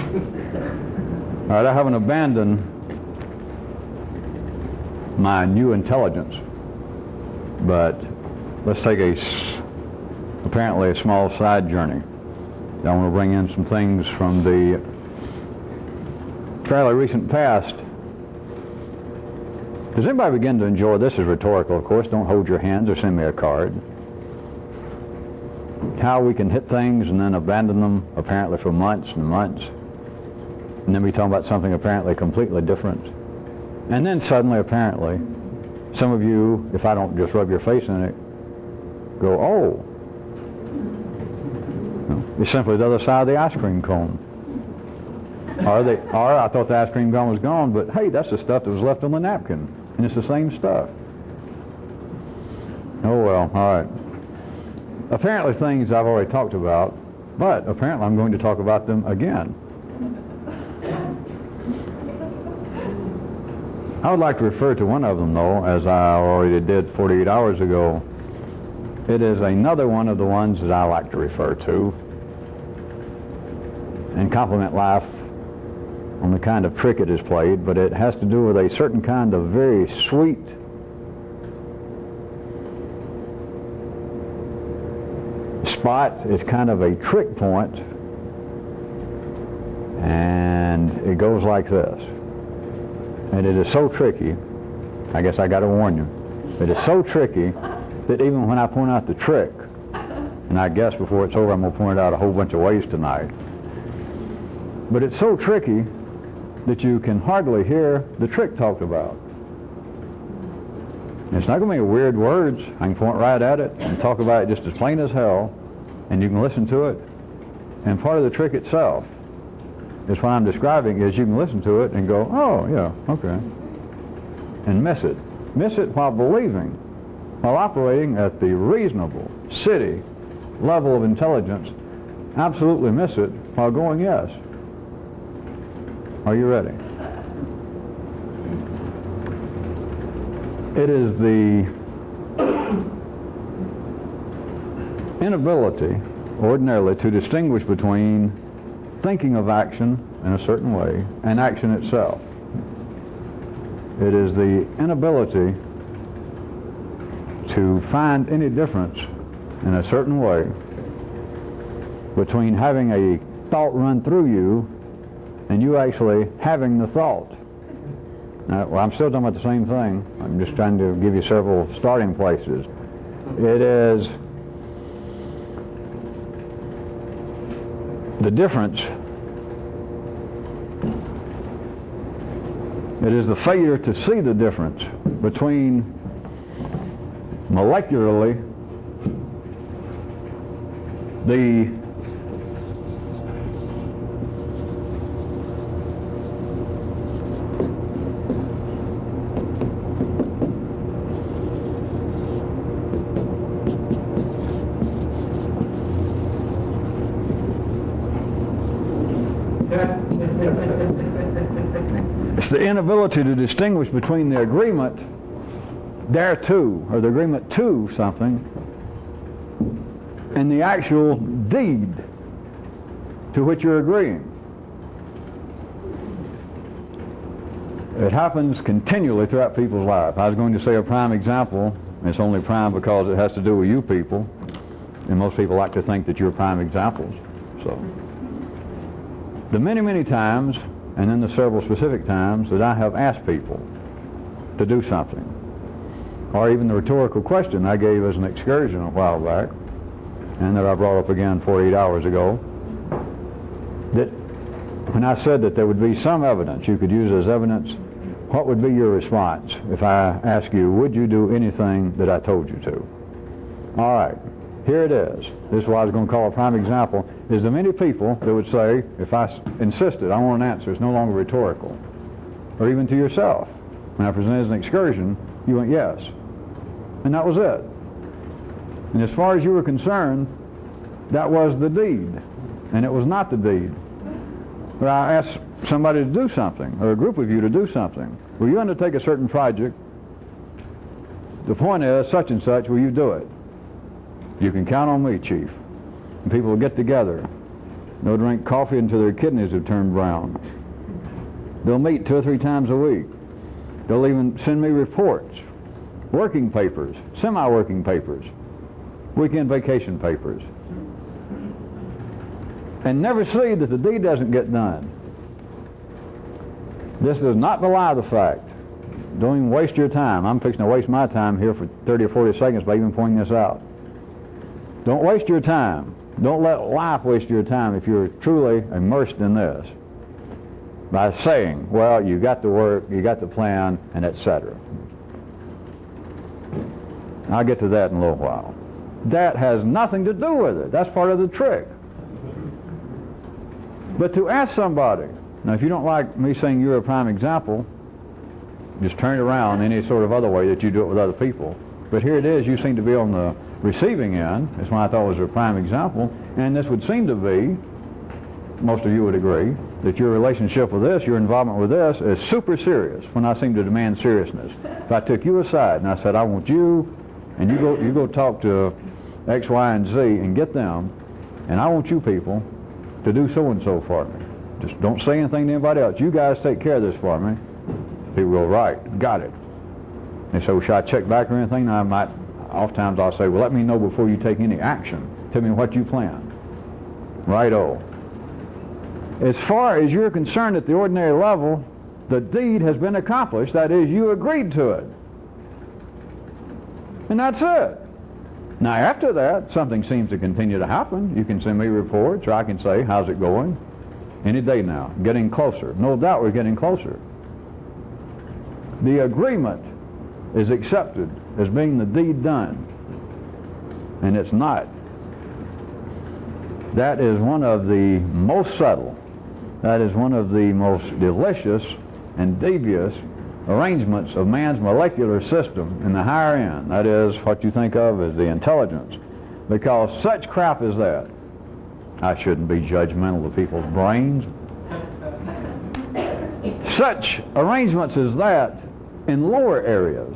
All right, I haven't abandoned my new intelligence, but let's take apparently a small side journey. I want to bring in some things from the fairly recent past. Does anybody begin to enjoy, this is rhetorical of course, don't hold your hands or send me a card, how we can hit things and then abandon them apparently for months and months, and then we talk about something apparently completely different, and then suddenly apparently some of you, if I don't just rub your face in it, go, oh, it's simply the other side of the ice cream cone. Or I thought the ice cream cone was gone, but hey, that's the stuff that was left on the napkin, and it's the same stuff. Oh well, all right. Apparently things I've already talked about, but apparently I'm going to talk about them again. I would like to refer to one of them though, as I already did 48 hours ago. It is another one of the ones that I like to refer to and compliment life on the kind of trick it has played, but it has to do with a certain kind of very sweet spot. It's kind of a trick point, and it goes like this. And it is so tricky, I guess I got to warn you, it is so tricky that even when I point out the trick, and I guess before it's over I'm going to point it out a whole bunch of ways tonight, but it's so tricky that you can hardly hear the trick talked about. And it's not going to be weird words. I can point right at it and talk about it just as plain as hell, and you can listen to it. And part of the trick itself is what I'm describing is you can listen to it and go, oh yeah, okay, and miss it. Miss it while believing, while operating at the reasonable city level of intelligence, absolutely miss it while going yes. Are you ready? It is the inability, ordinarily, to distinguish between thinking of action in a certain way and action itself. It is the inability to find any difference in a certain way between having a thought run through you and you actually having the thought. Now, well, I'm still talking about the same thing. I'm just trying to give you several starting places. It is the difference. It is the failure to see the difference between molecularly the inability to distinguish between the agreement thereto, or the agreement to something, and the actual deed to which you're agreeing. It happens continually throughout people's life. I was going to say a prime example. It's only prime because it has to do with you people, and most people like to think that you're prime examples. So, the many, many times, and then the several specific times that I have asked people to do something, or even the rhetorical question I gave as an excursion a while back, and that I brought up again 48 hours ago, that when I said that there would be some evidence, you could use as evidence, what would be your response if I ask you, would you do anything that I told you to? All right, here it is. This is what I was going to call a prime example. Is there many people that would say, if I insisted, I want an answer, it's no longer rhetorical. Or even to yourself. When I presented as an excursion, you went yes. And that was it. And as far as you were concerned, that was the deed. And it was not the deed. But I asked somebody to do something, or a group of you to do something. Will you undertake a certain project? The point is, such and such, will you do it? You can count on me, Chief. And people will get together They'll drink coffee until their kidneys have turned brown. They'll meet 2 or 3 times a week. They'll even send me reports, working papers, semi-working papers, weekend vacation papers, and never see that the deed doesn't get done. This does not belie the fact. Don't even waste your time. I'm fixing to waste my time here for 30 or 40 seconds by even pointing this out. Don't waste your time. Don't let life waste your time if you're truly immersed in this by saying, well, you got the work, you got the plan, and etc. I'll get to that in a little while. That has nothing to do with it. That's part of the trick. But to ask somebody, now if you don't like me saying you're a prime example, just turn it around any sort of other way that you do it with other people. But here it is, you seem to be on the receiving end. That's why I thought it was a prime example. And this would seem to be, most of you would agree, that your relationship with this, your involvement with this, is super serious when I seem to demand seriousness. If I took you aside and I said, I want you, and you go talk to X, Y, and Z and get them, and I want you people to do so-and-so for me. Just don't say anything to anybody else. You guys take care of this for me. People go, right, got it. They say, well, should I check back or anything? And I might, oftentimes I'll say, well, let me know before you take any action. Tell me what you plan. Right-o. As far as you're concerned at the ordinary level, the deed has been accomplished. That is, you agreed to it. And that's it. Now, after that, something seems to continue to happen. You can send me reports, or I can say, how's it going? Any day now. Getting closer. No doubt we're getting closer. The agreement is accepted as being the deed done. And it's not. That is one of the most subtle, that is one of the most delicious and devious arrangements of man's molecular system in the higher end. That is what you think of as the intelligence. Because such crap as that, I shouldn't be judgmental of people's brains. Such arrangements as that in lower areas,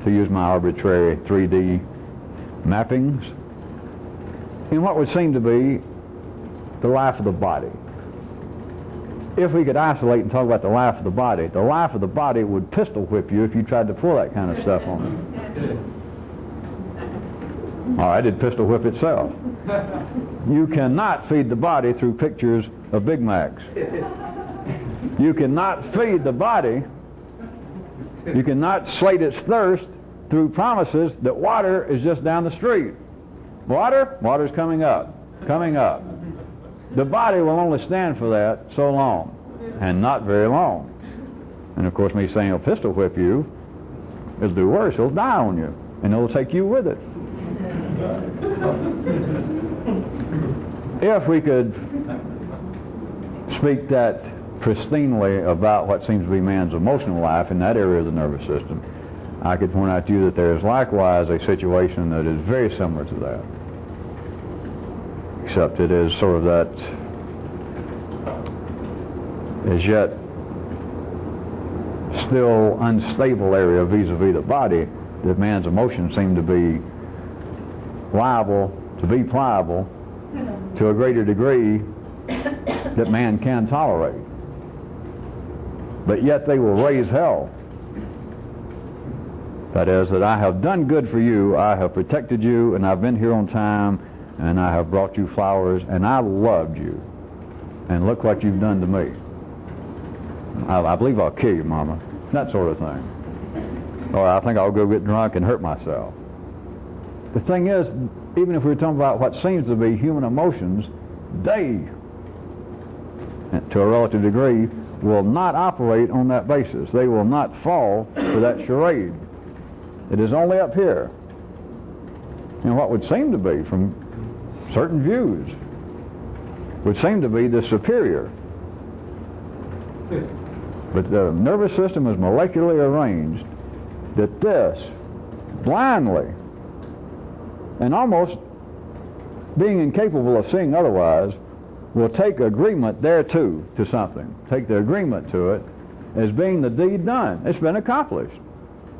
to use my arbitrary 3D mappings, in what would seem to be the life of the body. If we could isolate and talk about the life of the body would pistol whip you if you tried to pull that kind of stuff on it. All right, it'd pistol whip itself. You cannot feed the body through pictures of Big Macs. You cannot feed the body, you cannot slate its thirst through promises that water is just down the street. Water's coming up. The body will only stand for that so long, and not very long. And of course, me saying it'll pistol whip you, it'll do worse. It'll die on you, and it'll take you with it. If we could speak that pristinely about what seems to be man's emotional life in that area of the nervous system, I could point out to you that there is likewise a situation that is very similar to that. Except it is sort of that as yet still unstable area vis-a-vis the body that man's emotions seem to be liable to be pliable to a greater degree that man can tolerate. But yet they will raise hell. That is, that I have done good for you, I have protected you, and I've been here on time, and I have brought you flowers, and I loved you. And look what you've done to me. I believe I'll kill you, Mama. That sort of thing. Or I think I'll go get drunk and hurt myself. The thing is, even if we're talking about what seems to be human emotions, they, to a relative degree, will not operate on that basis. They will not fall for that charade. It is only up here. And what would seem to be, from certain views, would seem to be the superior. But the nervous system is molecularly arranged that this, blindly, and almost being incapable of seeing otherwise, will take agreement thereto to something. Take the agreement to it as being the deed done. It's been accomplished.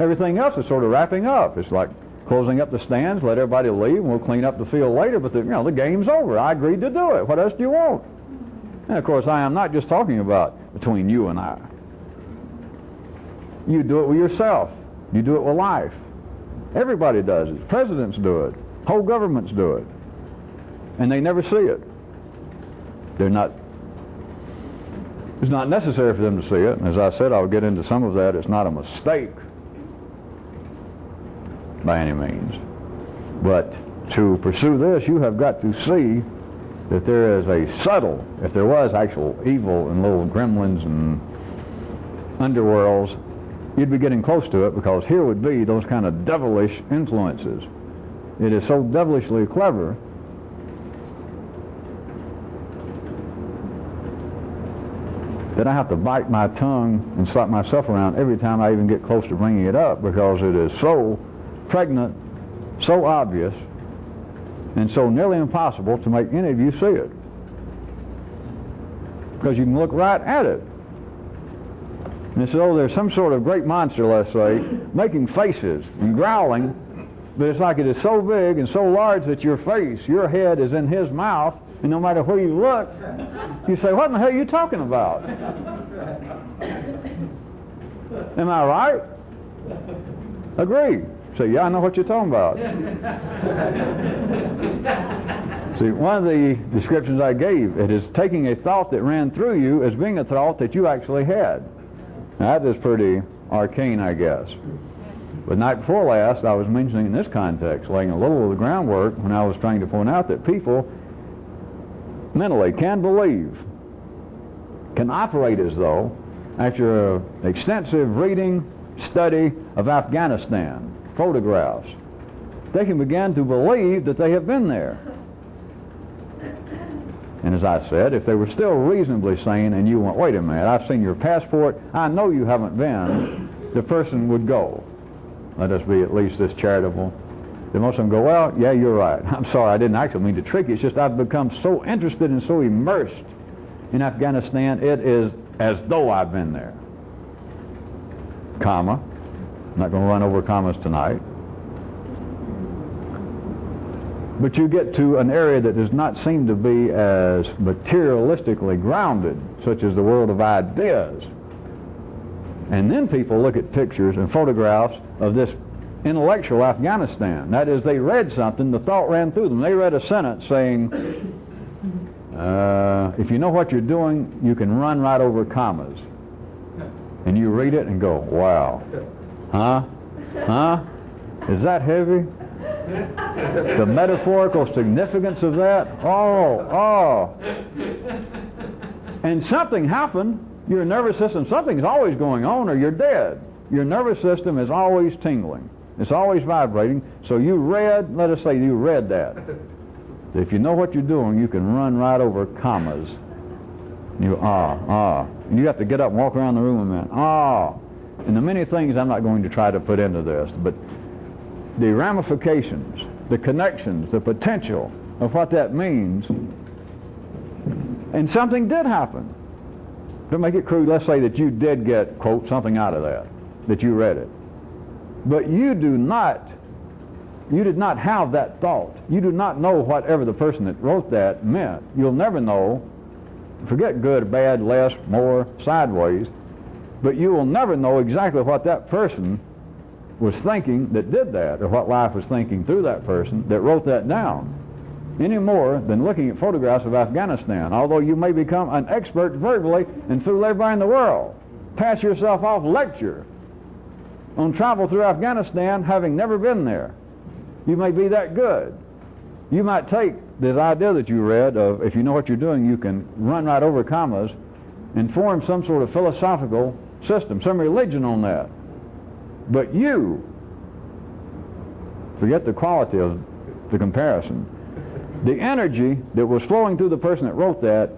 Everything else is sort of wrapping up. It's like closing up the stands, let everybody leave, and we'll clean up the field later, but the game's over. I agreed to do it. What else do you want? And of course, I am not just talking about between you and I. You do it with yourself. You do it with life. Everybody does it. Presidents do it. Whole governments do it. And they never see it. It's not necessary for them to see it. And as I said, I'll get into some of that. It's not a mistake by any means. But to pursue this, you have got to see that there is a subtle, if there was actual evil and little gremlins and underworlds, you'd be getting close to it, because here would be those kind of devilish influences. It is so devilishly clever that I have to bite my tongue and slap myself around every time I even get close to bringing it up, because it is so pregnant, so obvious, and so nearly impossible to make any of you see it. Because you can look right at it. And it's as though there's some sort of great monster, let's say, making faces and growling, but it's like it is so big and so large that your face, your head is in his mouth, and no matter where you look, you say, what in the hell are you talking about? Am I right? Agree. Say, yeah, I know what you're talking about. See, one of the descriptions I gave, it is taking a thought that ran through you as being a thought that you actually had. Now, that is pretty arcane, I guess. But night before last, I was mentioning in this context, laying a little of the groundwork when I was trying to point out that people mentally can believe, can operate as though, after an extensive reading, study of Afghanistan, photographs, they can begin to believe that they have been there. And as I said, if they were still reasonably sane and you went, wait a minute, I've seen your passport, I know you haven't been, the person would go. Let us be at least this charitable. Then most of them go, well, yeah, you're right. I'm sorry, I didn't actually mean to trick you. It's just I've become so interested and so immersed in Afghanistan, it is as though I've been there. Comma. I'm not going to run over commas tonight. But you get to an area that does not seem to be as materialistically grounded, such as the world of ideas. And then people look at pictures and photographs of this intellectual Afghanistan. That is, they read something, the thought ran through them. They read a sentence saying, if you know what you're doing, you can run right over commas. And you read it and go, wow. Huh? Huh? Is that heavy? The metaphorical significance of that? Oh. And something happened. Your nervous system, something's always going on or you're dead. Your nervous system is always tingling. It's always vibrating. So you read, let us say you read that. If you know what you're doing, you can run right over commas. You, And you have to get up and walk around the room a minute. And the many things I'm not going to try to put into this, but the ramifications, the connections, the potential of what that means. And something did happen. To make it crude, let's say that you did get, quote, something out of that you read it. But you did not have that thought. You do not know whatever the person that wrote that meant. You'll never know, forget good, bad, less, more, sideways, but you will never know exactly what that person was thinking that did that, or what life was thinking through that person that wrote that down, any more than looking at photographs of Afghanistan, although you may become an expert verbally and fool everybody in the world. Pass yourself off lecture on travel through Afghanistan having never been there. You may be that good. You might take this idea that you read of, if you know what you're doing, you can run right over commas and form some sort of philosophical system, some religion on that. But you, forget the quality of the comparison, the energy that was flowing through the person that wrote that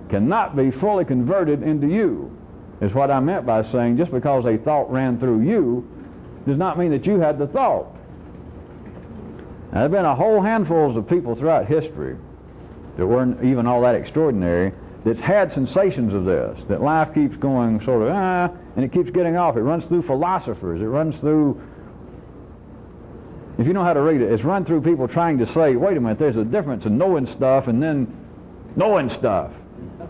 cannot be fully converted into you, is what I meant by saying just because a thought ran through you does not mean that you had the thought. Now, there have been a whole handfuls of people throughout history that weren't even all that extraordinary that's had sensations of this, that life keeps going sort of, and it keeps getting off. It runs through philosophers. It runs through if you know how to read it, it's run through people trying to say, wait a minute, there's a difference in knowing stuff and then knowing stuff.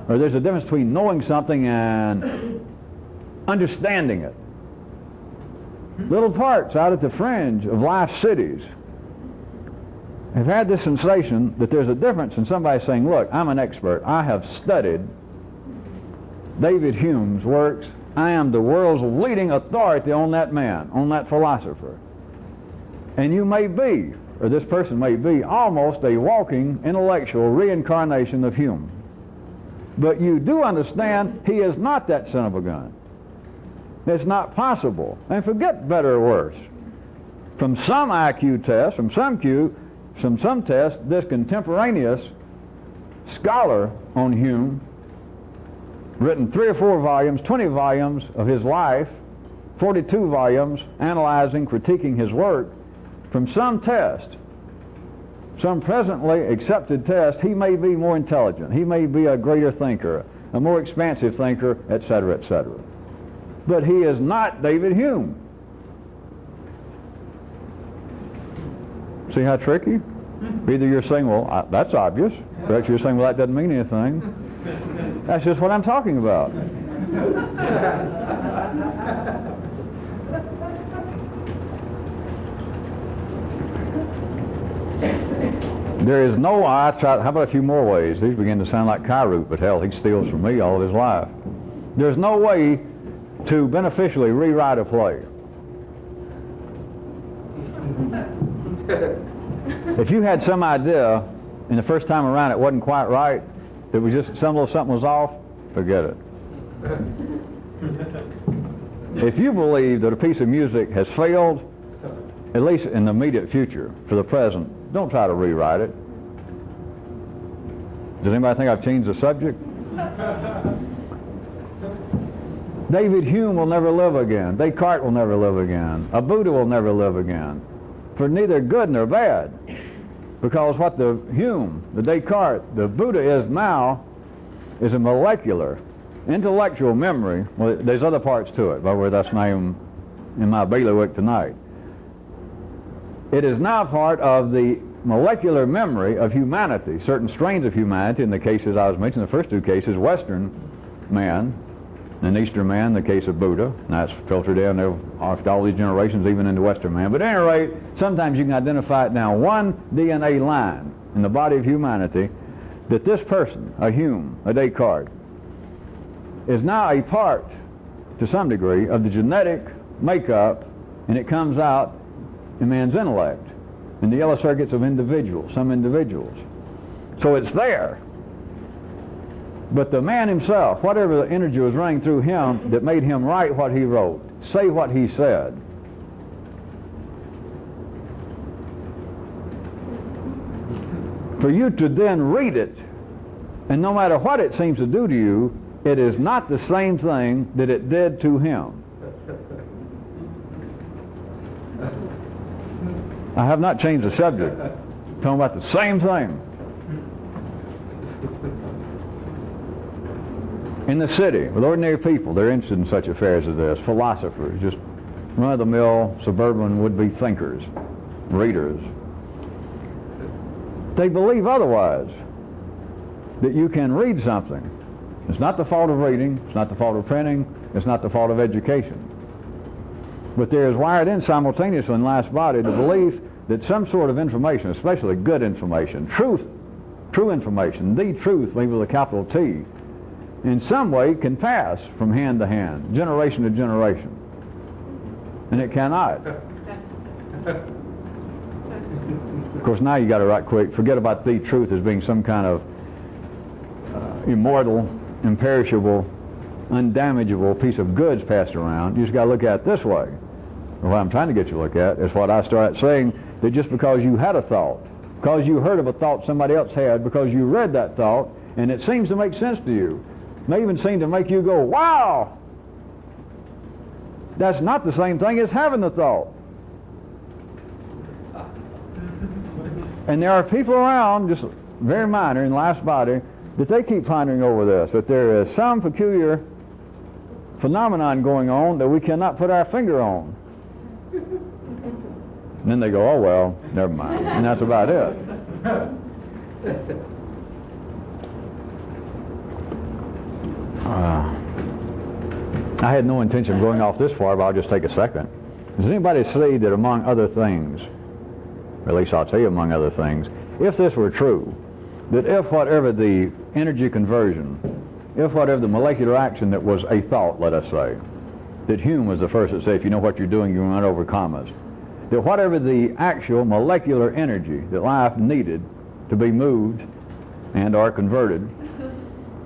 Or there's a difference between knowing something and understanding it. Little parts out at the fringe of life's cities have had this sensation that there's a difference in somebody saying, look, I'm an expert. I have studied David Hume's works. I am the world's leading authority on that man, on that philosopher. And you may be, or this person may be, almost a walking intellectual reincarnation of Hume. But you do understand he is not that son of a gun. It's not possible. And forget better or worse. From some IQ test, from some test, this contemporaneous scholar on Hume, written 3 or 4 volumes, 20 volumes of his life, 42 volumes analyzing, critiquing his work, from some test, some presently accepted test, he may be more intelligent, he may be a greater thinker, a more expansive thinker, etc., etc. But he is not David Hume. See how tricky? Either you're saying, well, that's obvious, or you're saying, well, that doesn't mean anything. That's just what I'm talking about. There is no, how about a few more ways? These begin to sound like Kyroots, but hell, he steals from me all of his life. There's no way to beneficially rewrite a play. If you had some idea and the first time around it wasn't quite right, it was just some little something was off, forget it. If you believe that a piece of music has failed, at least in the immediate future, for the present, don't try to rewrite it. Does anybody think I've changed the subject? David Hume will never live again. Descartes will never live again. A Buddha will never live again. For neither good nor bad. Because what the Hume, the Descartes, the Buddha is now is a molecular, intellectual memory. Well, there's other parts to it, but that's not even in my bailiwick tonight. It is now part of the molecular memory of humanity, certain strains of humanity. In the cases I was mentioning, the first 2 cases, Western man, and Eastern man, the case of Buddha, and that's filtered in after all these generations, even into Western man. But at any rate, sometimes you can identify it down one DNA line in the body of humanity that this person, a Hume, a Descartes, is now a part, to some degree, of the genetic makeup, and it comes out in man's intellect, in the yellow circuits of individuals, some individuals. So it's there. But the man himself, whatever the energy was running through him that made him write what he wrote, say what he said, for you to then read it, and no matter what it seems to do to you, it is not the same thing that it did to him. I have not changed the subject. I'm talking about the same thing. In the city, with ordinary people, they're interested in such affairs as this. Philosophers, just run-of-the-mill, suburban would-be thinkers, readers. They believe otherwise, that you can read something. It's not the fault of reading, it's not the fault of printing, it's not the fault of education. But there is wired in simultaneously in life's body the belief that some sort of information, especially good information, true information, the truth, maybe with a capital T, in some way can pass from hand to hand, generation to generation. And it cannot. Of course, now you got to right quick forget about the truth as being some kind of immortal, imperishable, undamageable piece of goods passed around. You just got to look at it this way. What I'm trying to get you to look at is what I started saying, that just because you had a thought, because you heard of a thought somebody else had, because you read that thought, and it seems to make sense to you, may even seem to make you go, wow! That's not the same thing as having the thought. And there are people around, just very minor in life's body, that they keep pondering over this, that there is some peculiar phenomenon going on that we cannot put our finger on. And then they go, oh well, never mind. And that's about it. I had no intention of going off this far, but I'll just take a second. Does anybody see that among other things, or at least I'll tell you among other things, if this were true, that if whatever the energy conversion, if whatever the molecular action that was a thought, let us say, that Hume was the first that said, if you know what you're doing, you run over commas, that whatever the actual molecular energy that life needed to be moved and or converted,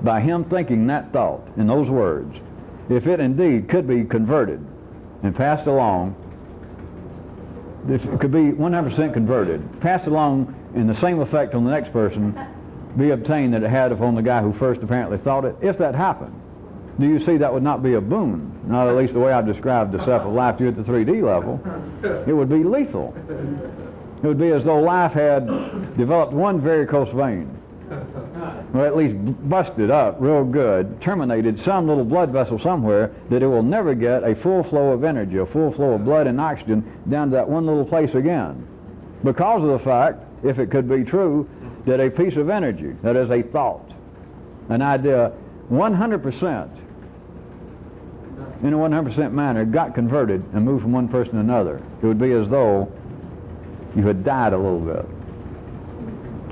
by him thinking that thought in those words, if it indeed could be converted and passed along, if it could be 100% converted, passed along in the same effect on the next person, be obtained that it had upon the guy who first apparently thought it, if that happened, do you see that would not be a boon? Not at least the way I've described the self of life to you at the 3D level. It would be lethal. It would be as though life had developed one varicose vein, or at least busted up real good, terminated some little blood vessel somewhere, that it will never get a full flow of energy, a full flow of blood and oxygen down to that one little place again. Because of the fact, if it could be true, that a piece of energy, that is a thought, an idea, 100%, in a 100% manner, got converted and moved from one person to another, it would be as though you had died a little bit.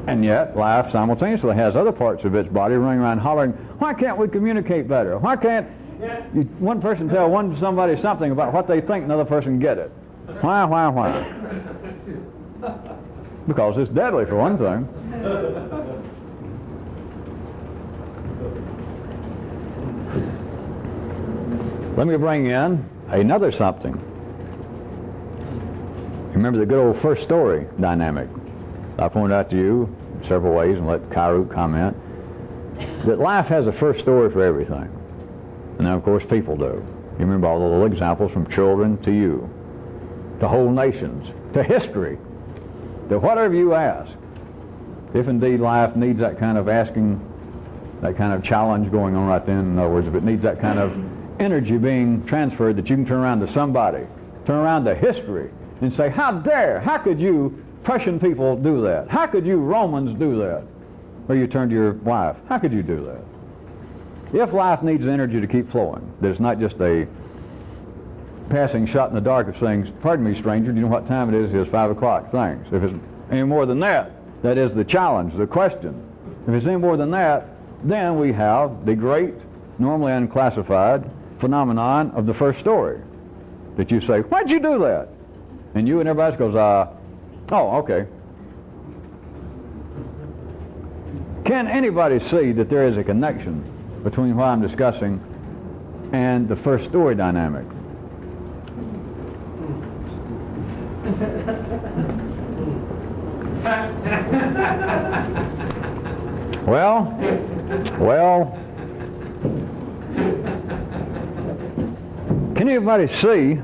And yet, life simultaneously has other parts of its body running around hollering, why can't we communicate better? Why can't one person tell somebody something about what they think another person get it? Why? Because it's deadly, for one thing. Let me bring in another something. Remember the good old first story dynamic. I pointed out to you in several ways, and let Kyroots comment, that life has a first story for everything. And now, of course, people do. You remember all the little examples from children to you, to whole nations, to history, to whatever you ask. If indeed life needs that kind of asking, that kind of challenge going on right then, in other words, if it needs that kind of energy being transferred that you can turn around to somebody, turn around to history, and say, how dare, how could you Prussian people do that? How could you Romans do that? Or you turn to your wife, how could you do that? If life needs energy to keep flowing, that it's not just a passing shot in the dark of saying, pardon me, stranger, do you know what time it is? It's 5 o'clock, thanks. If it's any more than that, that is the challenge, the question. If it's any more than that, then we have the great, normally unclassified phenomenon of the first story. That you say, why'd you do that? And you and everybody else goes, oh, okay. Can anybody see that there is a connection between what I'm discussing and the first story dynamic? Well, can anybody see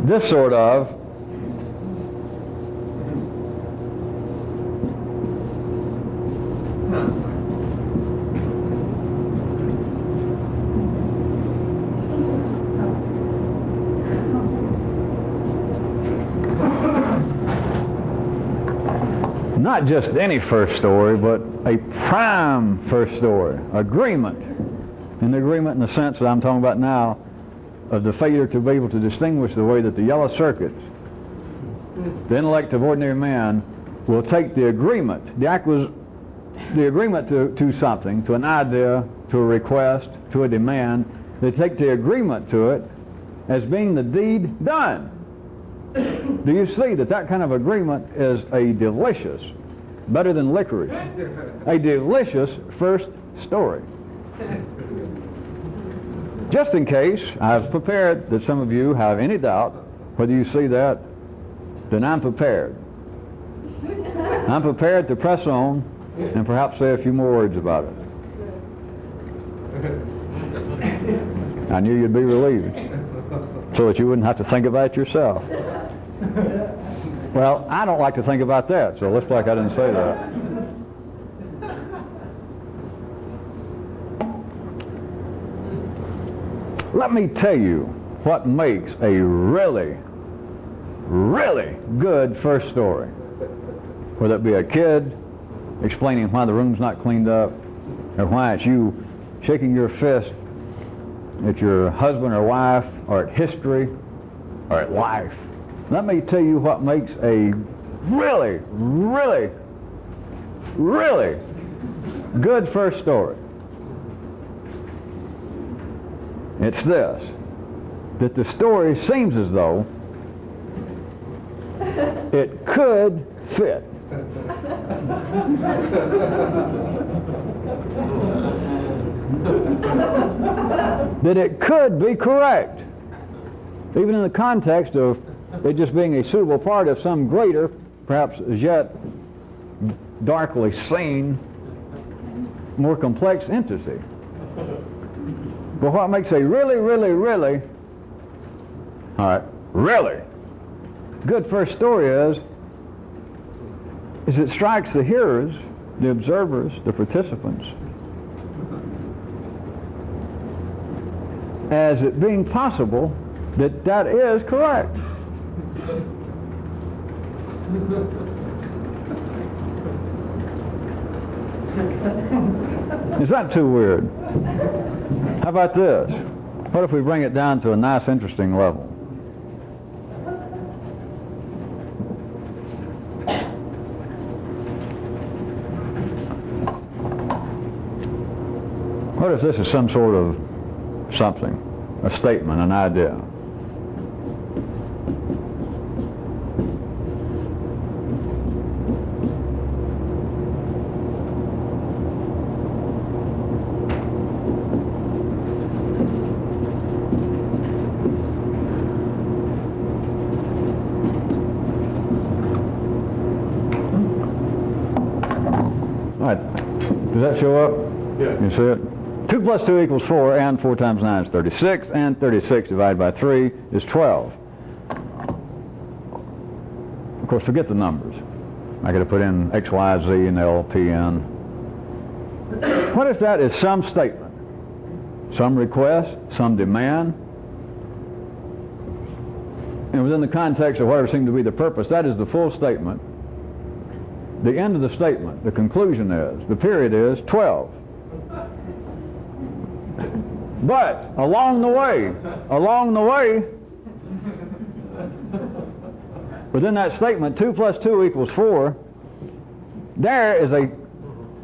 this sort of not just any first story, but a prime first story, agreement. And the agreement in the sense that I'm talking about now of the failure to be able to distinguish the way that the yellow circuits, the intellect of ordinary man, will take the agreement, the agreement to something, to an idea, to a request, to a demand. They take the agreement to it as being the deed done. Do you see that that kind of agreement is a delicious, better than licorice, a delicious first story? Just in case, I was prepared that some of you have any doubt whether you see that, then I'm prepared. I'm prepared to press on and perhaps say a few more words about it. I knew you'd be relieved, so that you wouldn't have to think about it yourself. Well, I don't like to think about that, so let's play like I didn't say that. Let me tell you what makes a really, really good first story. Whether it be a kid explaining why the room's not cleaned up, or why it's you shaking your fist at your husband or wife, or at history, or at life. Let me tell you what makes a really, really, really good first story. It's this, that the story seems as though it could fit. That it could be correct, even in the context of it just being a suitable part of some greater, perhaps as yet darkly seen, more complex entity. But what makes a really, really, really, really good first story is it strikes the hearers, the observers, the participants, as it being possible that that is correct. Is that too weird? How about this? What if we bring it down to a nice, interesting level? What if this is some sort of something, a statement, an idea? Does that show up? Yes. You see it? 2 plus 2 equals 4, and 4 times 9 is 36, and 36 divided by 3 is 12. Of course, forget the numbers. I got to put in X, Y, Z, and L, P, N. What if that is some statement, some request, some demand, and within the context of whatever seemed to be the purpose, that is the full statement. The end of the statement, the conclusion is, the period is 12. But along the way, within that statement, 2 plus 2 equals 4, there is a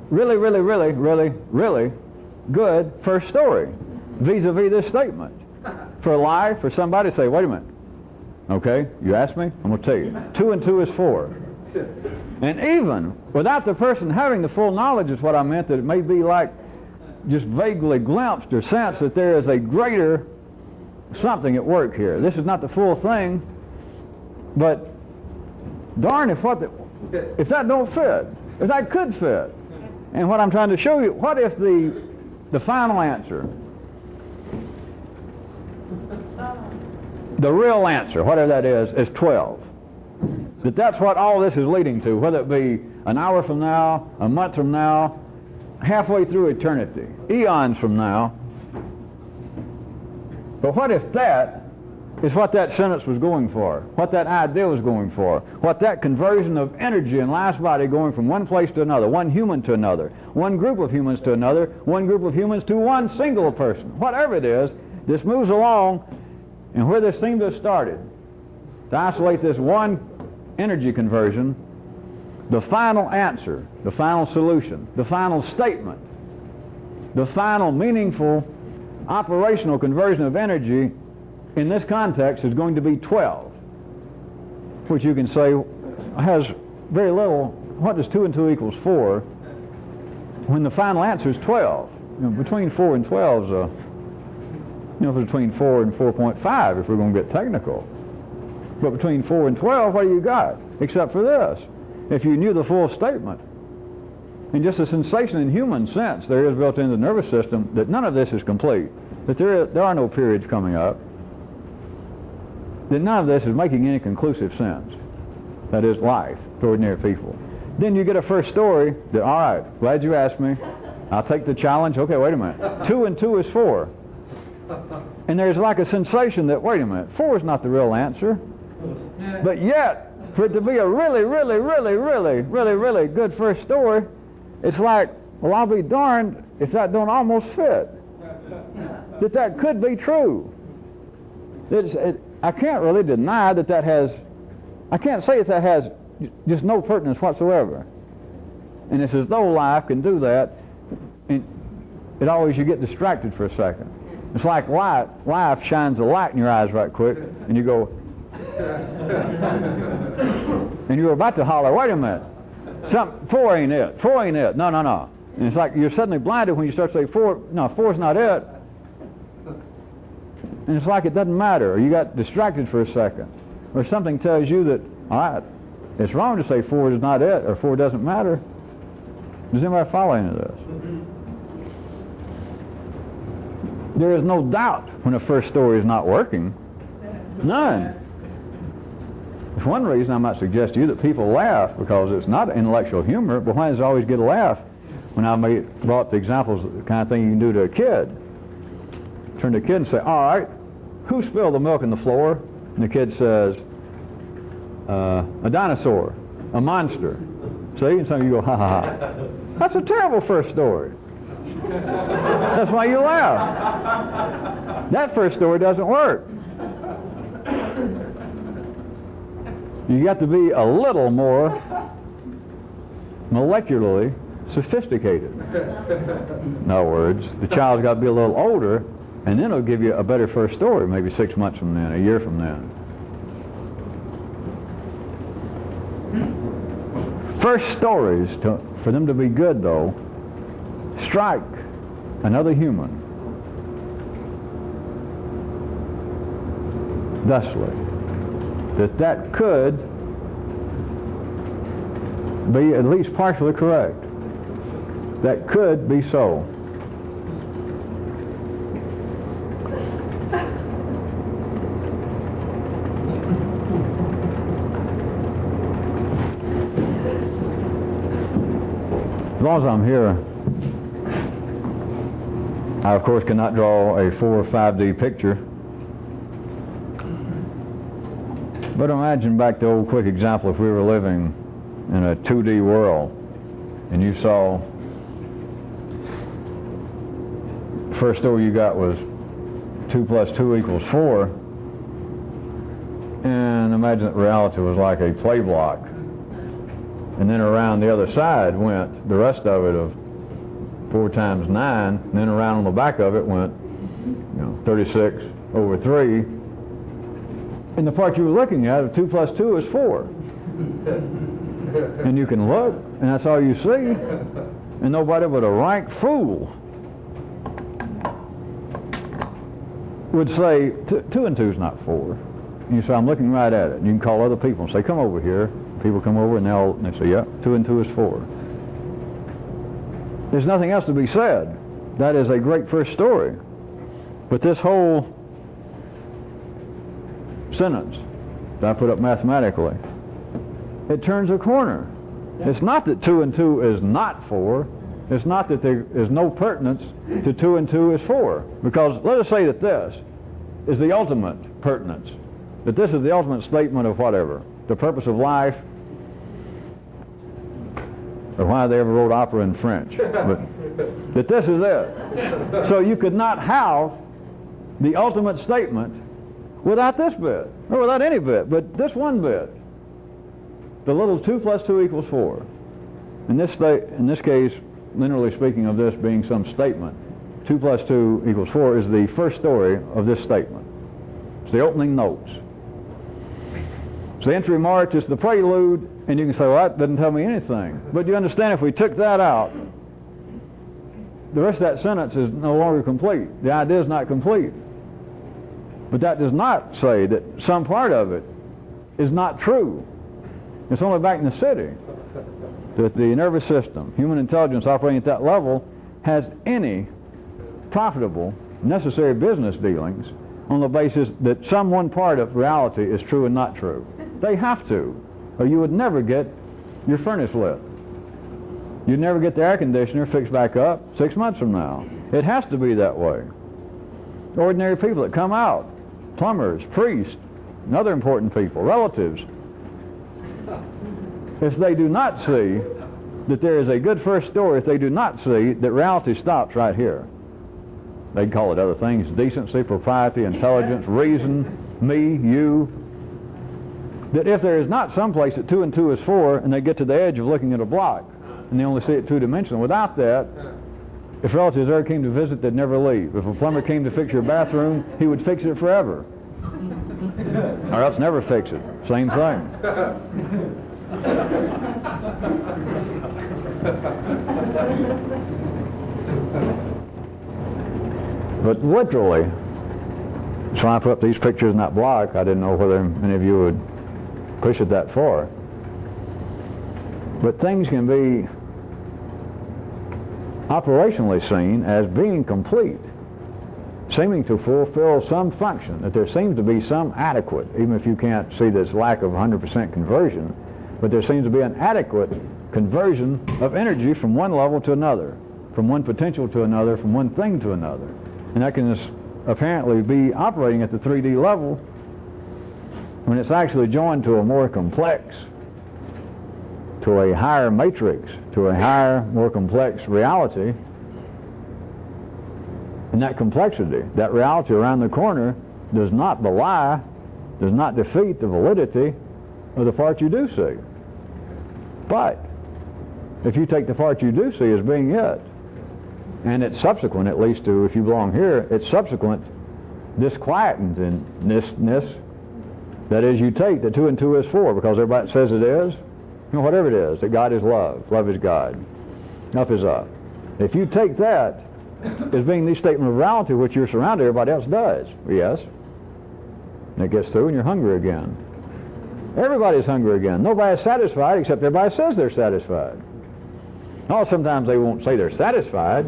really, really, really, really, really good first story vis-a-vis this statement. For life, for somebody to say, wait a minute, okay, you asked me, I'm going to tell you. 2 and 2 is 4. And even without the person having the full knowledge is what I meant, that it may be like just vaguely glimpsed or sensed that there is a greater something at work here. This is not the full thing, but darn if that don't fit, if that could fit. And what I'm trying to show you, what if the final answer, the real answer, whatever that is 12. That's what all this is leading to, whether it be an hour from now, a month from now, halfway through eternity, eons from now. But what if that is what that sentence was going for, what that idea was going for, what that conversion of energy in life's body going from one place to another, one human to another, one group of humans to another, one group of humans to one single person, whatever it is, this moves along, and where this seemed to have started, to isolate this one energy conversion, the final answer, the final solution, the final statement, the final meaningful operational conversion of energy in this context is going to be 12, which you can say has very little. What does 2 and 2 equals 4 when the final answer is 12? You know, between 4 and 12 is between 4 and 4.5 if we're going to get technical. But between 4 and 12, what do you got? Except for this. If you knew the full statement, and just a sensation in human sense there is built into the nervous system that none of this is complete, that there are no periods coming up, that none of this is making any conclusive sense. That is life to ordinary people. Then you get a first story that, all right, glad you asked me. I'll take the challenge. Okay, wait a minute. 2 and 2 is 4. And there's like a sensation that, wait a minute, 4 is not the real answer. But yet, for it to be a really, really, really, really, really, really good first story, it's like, well, I'll be darned if that don't almost fit. That could be true. I can't really deny that has, I can't say that has just no pertinence whatsoever. And it's as though life can do that, and it always, you get distracted for a second. It's like life shines a light in your eyes right quick, and you go, and you're about to holler, wait a minute, 4 ain't it, 4 ain't it, no. And it's like you're suddenly blinded when you start to say 4, no, 4's not it. And it's like it doesn't matter, or you got distracted for a second, or something tells you that, all right, it's wrong to say 4 is not it, or 4 doesn't matter. Does anybody follow any of this? There is no doubt when a first story is not working. None. It's one reason I might suggest to you that people laugh, because it's not intellectual humor, but why does it always get a laugh? When I brought the examples of the kind of thing you can do to a kid. Turn to a kid and say, all right, who spilled the milk on the floor? And the kid says, a dinosaur, a monster. See? And some of you go, ha ha ha. That's a terrible first story. That's why you laugh. That first story doesn't work. You got to be a little more molecularly sophisticated. In other words, the child's got to be a little older, and then it'll give you a better first story, maybe 6 months from then, a year from then. First stories, for them to be good though, strike another human thusly, that could be at least partially correct. That could be so. As long as I'm here, I of course cannot draw a 4 or 5D picture. But imagine back the old quick example, if we were living in a 2D world and you saw, first story you got was 2 + 2 = 4, and imagine that reality was like a play block, and then around the other side went the rest of it of 4 × 9, and then around on the back of it went 36/3, and the part you were looking at of 2 + 2 is 4. And you can look, and that's all you see, and nobody but a rank fool would say 2 and 2 is not 4. And you say, I'm looking right at it. And you can call other people and say, come over here. People come over and they say, yeah, 2 and 2 is 4. There's nothing else to be said. That is a great first story. But this whole sentence that I put up mathematically, it turns a corner. It's not that 2 and 2 is not 4. It's not that there is no pertinence to 2 and 2 is 4. Because let us say that this is the ultimate pertinence, that this is the ultimate statement of whatever, the purpose of life, or why they ever wrote opera in French, but that this is it. So you could not have the ultimate statement without this bit, or without any bit, but this one bit. The little 2 + 2 = 4. In this case, linearly speaking of this being some statement, 2 + 2 = 4 is the first story of this statement. It's the opening notes. It's the entry march, it's the prelude, and you can say, well, that doesn't tell me anything. But you understand, if we took that out, the rest of that sentence is no longer complete. The idea is not complete. But that does not say that some part of it is not true. It's only back in the city that the nervous system, human intelligence operating at that level, has any profitable, necessary business dealings on the basis that some one part of reality is true and not true. They have to, or you would never get your furnace lit. You'd never get the air conditioner fixed back up 6 months from now. It has to be that way. Ordinary people that come out, plumbers, priests, and other important people, relatives. If they do not see that there is a good first story, if they do not see that reality stops right here, they call it other things, decency, propriety, intelligence, reason, me, you, that if there is not some place that 2 and 2 is 4, and they get to the edge of looking at a block, and they only see it two-dimensional, without that, if relatives ever came to visit, they'd never leave. If a plumber came to fix your bathroom, he would fix it forever. Or else never fix it. Same thing. But literally, so I put up these pictures in that block. I didn't know whether any of you would push it that far. But things can be operationally seen as being complete, seeming to fulfill some function, that there seems to be some adequate, even if you can't see this lack of 100% conversion, but there seems to be an adequate conversion of energy from one level to another, from one potential to another, from one thing to another. And that can apparently be operating at the 3D level when it's actually joined to a more complex, to a higher matrix, to a higher, more complex reality. And that complexity, that reality around the corner, does not belie, does not defeat the validity of the part you do see. But if you take the part you do see as being it, and it's subsequent, at least to, if you belong here, it's subsequent disquietedness, that is, you take that 2 and 2 is 4 because everybody says it is, you know, whatever it is, that God is love, love is God, up is up. If you take that as being the statement of reality which you're surrounded, everybody else does, yes, and it gets through and you're hungry again. Everybody's hungry again. Nobody's satisfied except everybody says they're satisfied. Oh, sometimes they won't say they're satisfied,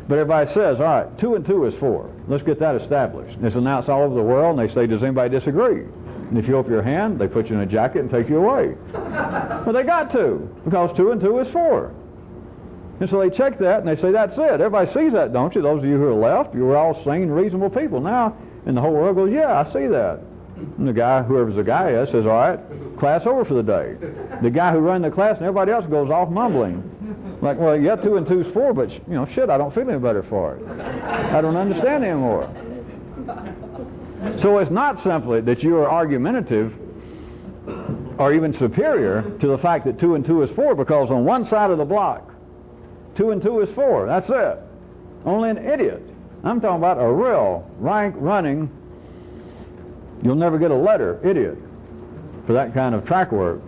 but everybody says, all right, 2 and 2 is 4. Let's get that established. And it's announced all over the world, and they say, does anybody disagree? And if you open your hand, they put you in a jacket and take you away. Well, they got to, because 2 and 2 is 4. And so they check that, and they say, that's it. Everybody sees that, don't you? Those of you who are left, you were all sane, reasonable people. Now, and the whole world goes, yeah, I see that. And the guy, whoever's the guy is, says, all right, class over for the day. The guy who ran the class and everybody else goes off mumbling. Like, well, yeah, 2 and 2 is 4, but, you know, shit, I don't feel any better for it. I don't understand anymore. So it's not simply that you are argumentative or even superior to the fact that 2 and 2 is 4, because on one side of the block, 2 and 2 is 4. That's it. Only an idiot. I'm talking about a real rank-running, you'll never get a letter, idiot, for that kind of track work,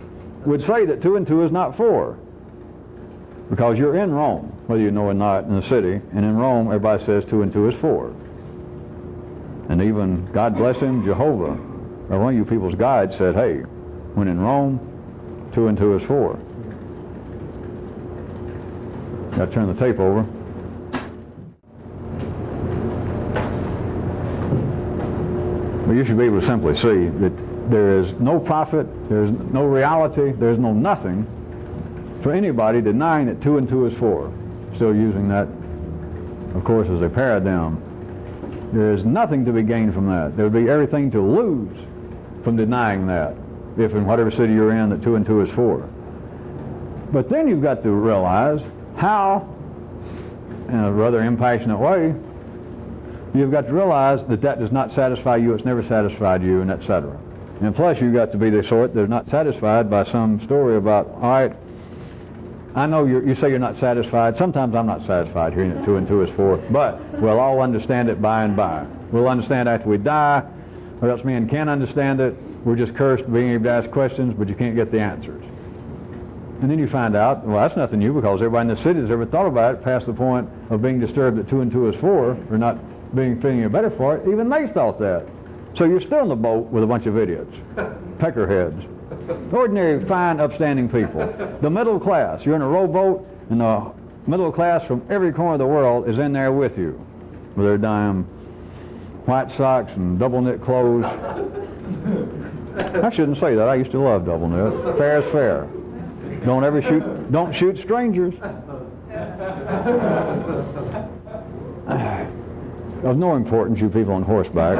would say that 2 and 2 is not 4. Because you're in Rome, whether you know or not, in the city, and in Rome everybody says 2 and 2 is 4. And even, God bless him, Jehovah, or one of you people's guides said, hey, when in Rome, 2 and 2 is 4. Got to turn the tape over. Well, you should be able to simply see that there is no profit, there is no reality, there is no nothing for anybody denying that 2 and 2 is 4. Still using that, of course, as a paradigm. There is nothing to be gained from that. There would be everything to lose from denying that, if in whatever city you're in that 2 and 2 is 4. But then you've got to realize how, in a rather impassionate way, you've got to realize that that does not satisfy you, it's never satisfied you, and etc. And plus you've got to be the sort that's not satisfied by some story about, all right, I know you say you're not satisfied. Sometimes I'm not satisfied hearing that 2 and 2 is 4, but we'll all understand it by and by. We'll understand after we die, or else men can't understand it. We're just cursed being able to ask questions, but you can't get the answers. And then you find out, well, that's nothing new, because everybody in the city that's ever thought about it past the point of being disturbed that 2 and 2 is 4, or not feeling any better for it, even they thought that. So you're still in the boat with a bunch of idiots, peckerheads. Ordinary, fine, upstanding people. The middle class. You're in a rowboat, and the middle class from every corner of the world is in there with you, with their damn white socks and double knit clothes. I shouldn't say that. I used to love double knit. Fair is fair. Don't shoot strangers. Of no importance, you people on horseback.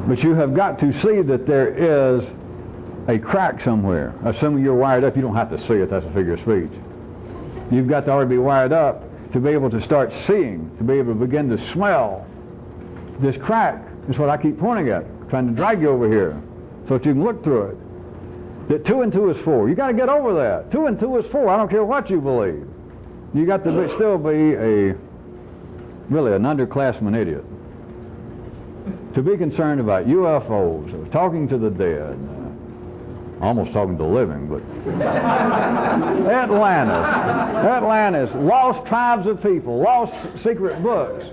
But you have got to see that there is a crack somewhere. Assuming you're wired up, you don't have to see it. That's a figure of speech. You've got to already be wired up to be able to start seeing, to be able to begin to smell this crack. That's what I keep pointing at, trying to drag you over here so that you can look through it. That 2 and 2 is 4. You got to get over that. 2 and 2 is 4. I don't care what you believe. You got to still be really an underclassman idiot. To be concerned about UFOs, or talking to the dead, almost talking to the living, but Atlantis, lost tribes of people, lost secret books.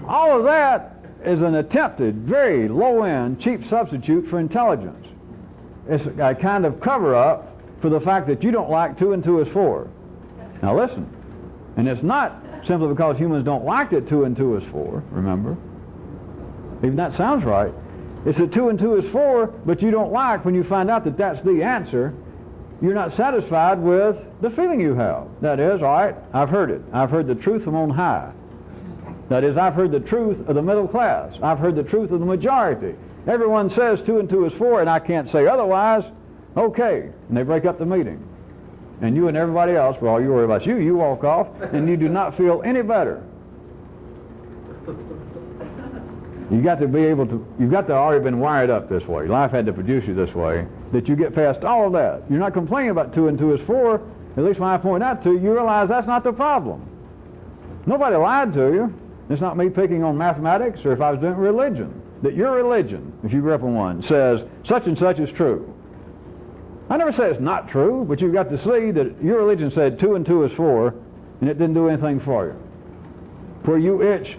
All of that is an attempted, very low-end, cheap substitute for intelligence. It's a kind of cover-up for the fact that you don't like 2 and 2 is 4. Now listen, and it's not simply because humans don't like that 2 and 2 is 4, remember? Even that sounds right. It's that 2 and 2 is 4, but you don't like when you find out that that's the answer. You're not satisfied with the feeling you have. That is, all right, I've heard it. I've heard the truth from on high. That is, I've heard the truth of the middle class. I've heard the truth of the majority. Everyone says 2 and 2 is 4, and I can't say otherwise. Okay. And they break up the meeting. And you and everybody else, for all you worry about you walk off, and you do not feel any better. You've got to already been wired up this way. Life had to produce you this way, that you get past all of that. You're not complaining about 2 and 2 is 4. At least when I point out to you, you realize that's not the problem. Nobody lied to you. It's not me picking on mathematics or if I was doing religion. That your religion, if you grew up in one, says such and such is true. I never say it's not true, but you've got to see that your religion said 2 and 2 is 4, and it didn't do anything for you. Where you itch,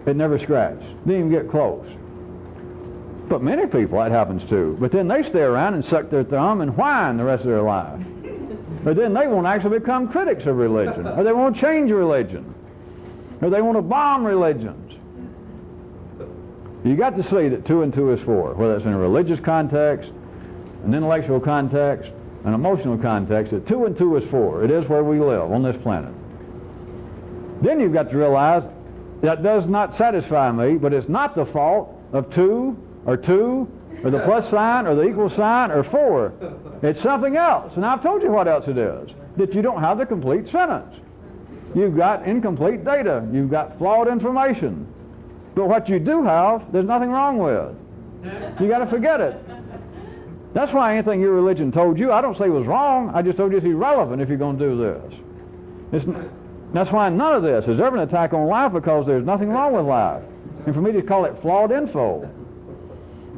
it never scratched. Didn't even get close. But many people that happens to. But then they stay around and suck their thumb and whine the rest of their life. But then they won't actually become critics of religion, or they won't change religion, or they want to bomb religions. You got to see that 2 and 2 is 4, whether it's in a religious context, an intellectual context, an emotional context, that 2 and 2 is 4. It is where we live on this planet. Then you've got to realize that does not satisfy me, but it's not the fault of 2, or the plus sign, or the equal sign, or 4. It's something else. And I've told you what else it is. That you don't have the complete sentence. You've got incomplete data. You've got flawed information. But what you do have, there's nothing wrong with. You got to forget it. That's why anything your religion told you, I don't say was wrong. I just told you it's irrelevant if you're going to do this. That's why none of this is ever an attack on life, because there's nothing wrong with life. And for me to call it flawed info,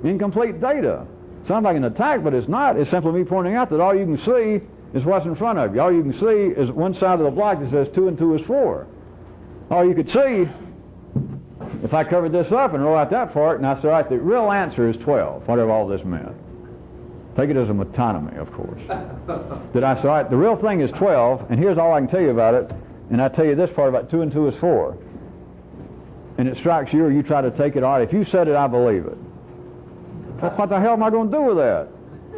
incomplete data, sounds like an attack, but it's not. It's simply me pointing out that all you can see is what's in front of you. All you can see is one side of the block that says 2 and 2 is 4. All you could see, if I covered this up and wrote out that part, and I said, all right, the real answer is 12, whatever all this meant. Take it as a metonymy, of course. That I said, all right, the real thing is 12, and here's all I can tell you about it, and I tell you this part about 2 and 2 is 4. And it strikes you, or you try to take it, all right, if you said it, I believe it. What the hell am I going to do with that?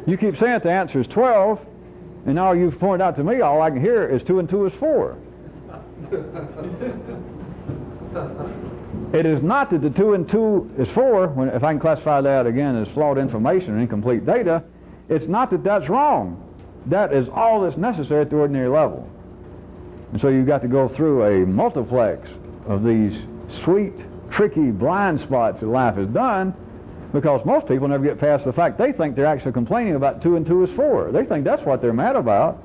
You keep saying the answer is 12, and now you've pointed out to me, all I can hear is 2 and 2 is 4. It is not that the 2 and 2 is 4, if I can classify that again as flawed information or incomplete data, it's not that that's wrong. That is all that's necessary at the ordinary level. And so you've got to go through a multiplex of these sweet, tricky blind spots that life has done, because most people never get past the fact they think they're actually complaining about 2 and 2 is 4. They think that's what they're mad about.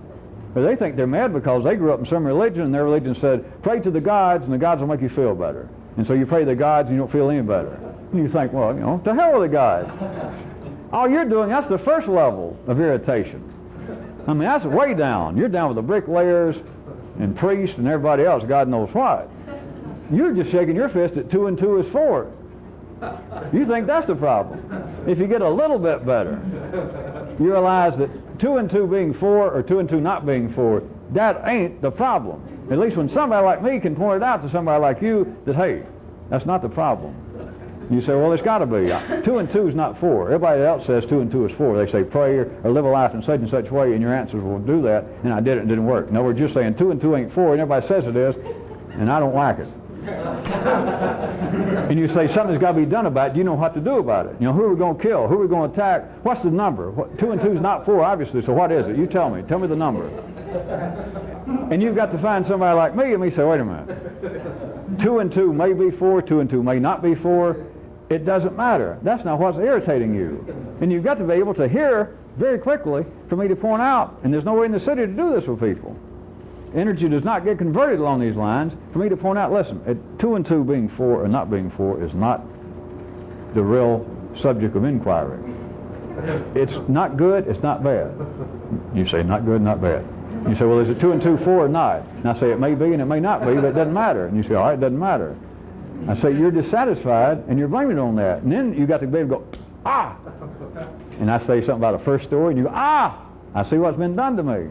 Or they think they're mad because they grew up in some religion and their religion said, pray to the gods and the gods will make you feel better. And so you pray to the gods and you don't feel any better. And you think, well, you know, to hell with the gods. All you're doing, that's the first level of irritation. I mean, that's way down. You're down with the bricklayers and priests and everybody else, God knows what. You're just shaking your fist at 2 and 2 is 4. You think that's the problem. If you get a little bit better, you realize that 2 and 2 being 4 or 2 and 2 not being 4, that ain't the problem. At least when somebody like me can point it out to somebody like you that, hey, that's not the problem. You say, well, it's got to be. 2 and 2 is not 4. Everybody else says 2 and 2 is 4. They say pray or live a life in such and such way, and your answers will do that, and I did it and it didn't work. In other words, you're saying 2 and 2 ain't 4, and everybody says it is, and I don't like it. And you say something's got to be done about it. You know what to do about it. You know, who are we going to kill? Who are we going to attack? What's the number? 2 and 2 is not 4, obviously, so what is it? You tell me. Tell me the number. And you've got to find somebody like me, and me say, wait a minute. 2 and 2 may be 4, 2 and 2 may not be 4. It doesn't matter. That's not what's irritating you. And you've got to be able to hear very quickly for me to point out, and there's no way in the city to do this with people. Energy does not get converted along these lines for me to point out, listen, 2 and 2 being 4 or not being 4 is not the real subject of inquiry. It's not good, it's not bad. You say not good, not bad. You say, well, is it 2 and 2 4 or not? And I say it may be and it may not be, but it doesn't matter. And you say, all right, it doesn't matter. I say you're dissatisfied and you're blaming it on that. And then you got to be able to go, ah! And I say something about a first story and you go, ah! I see what's been done to me.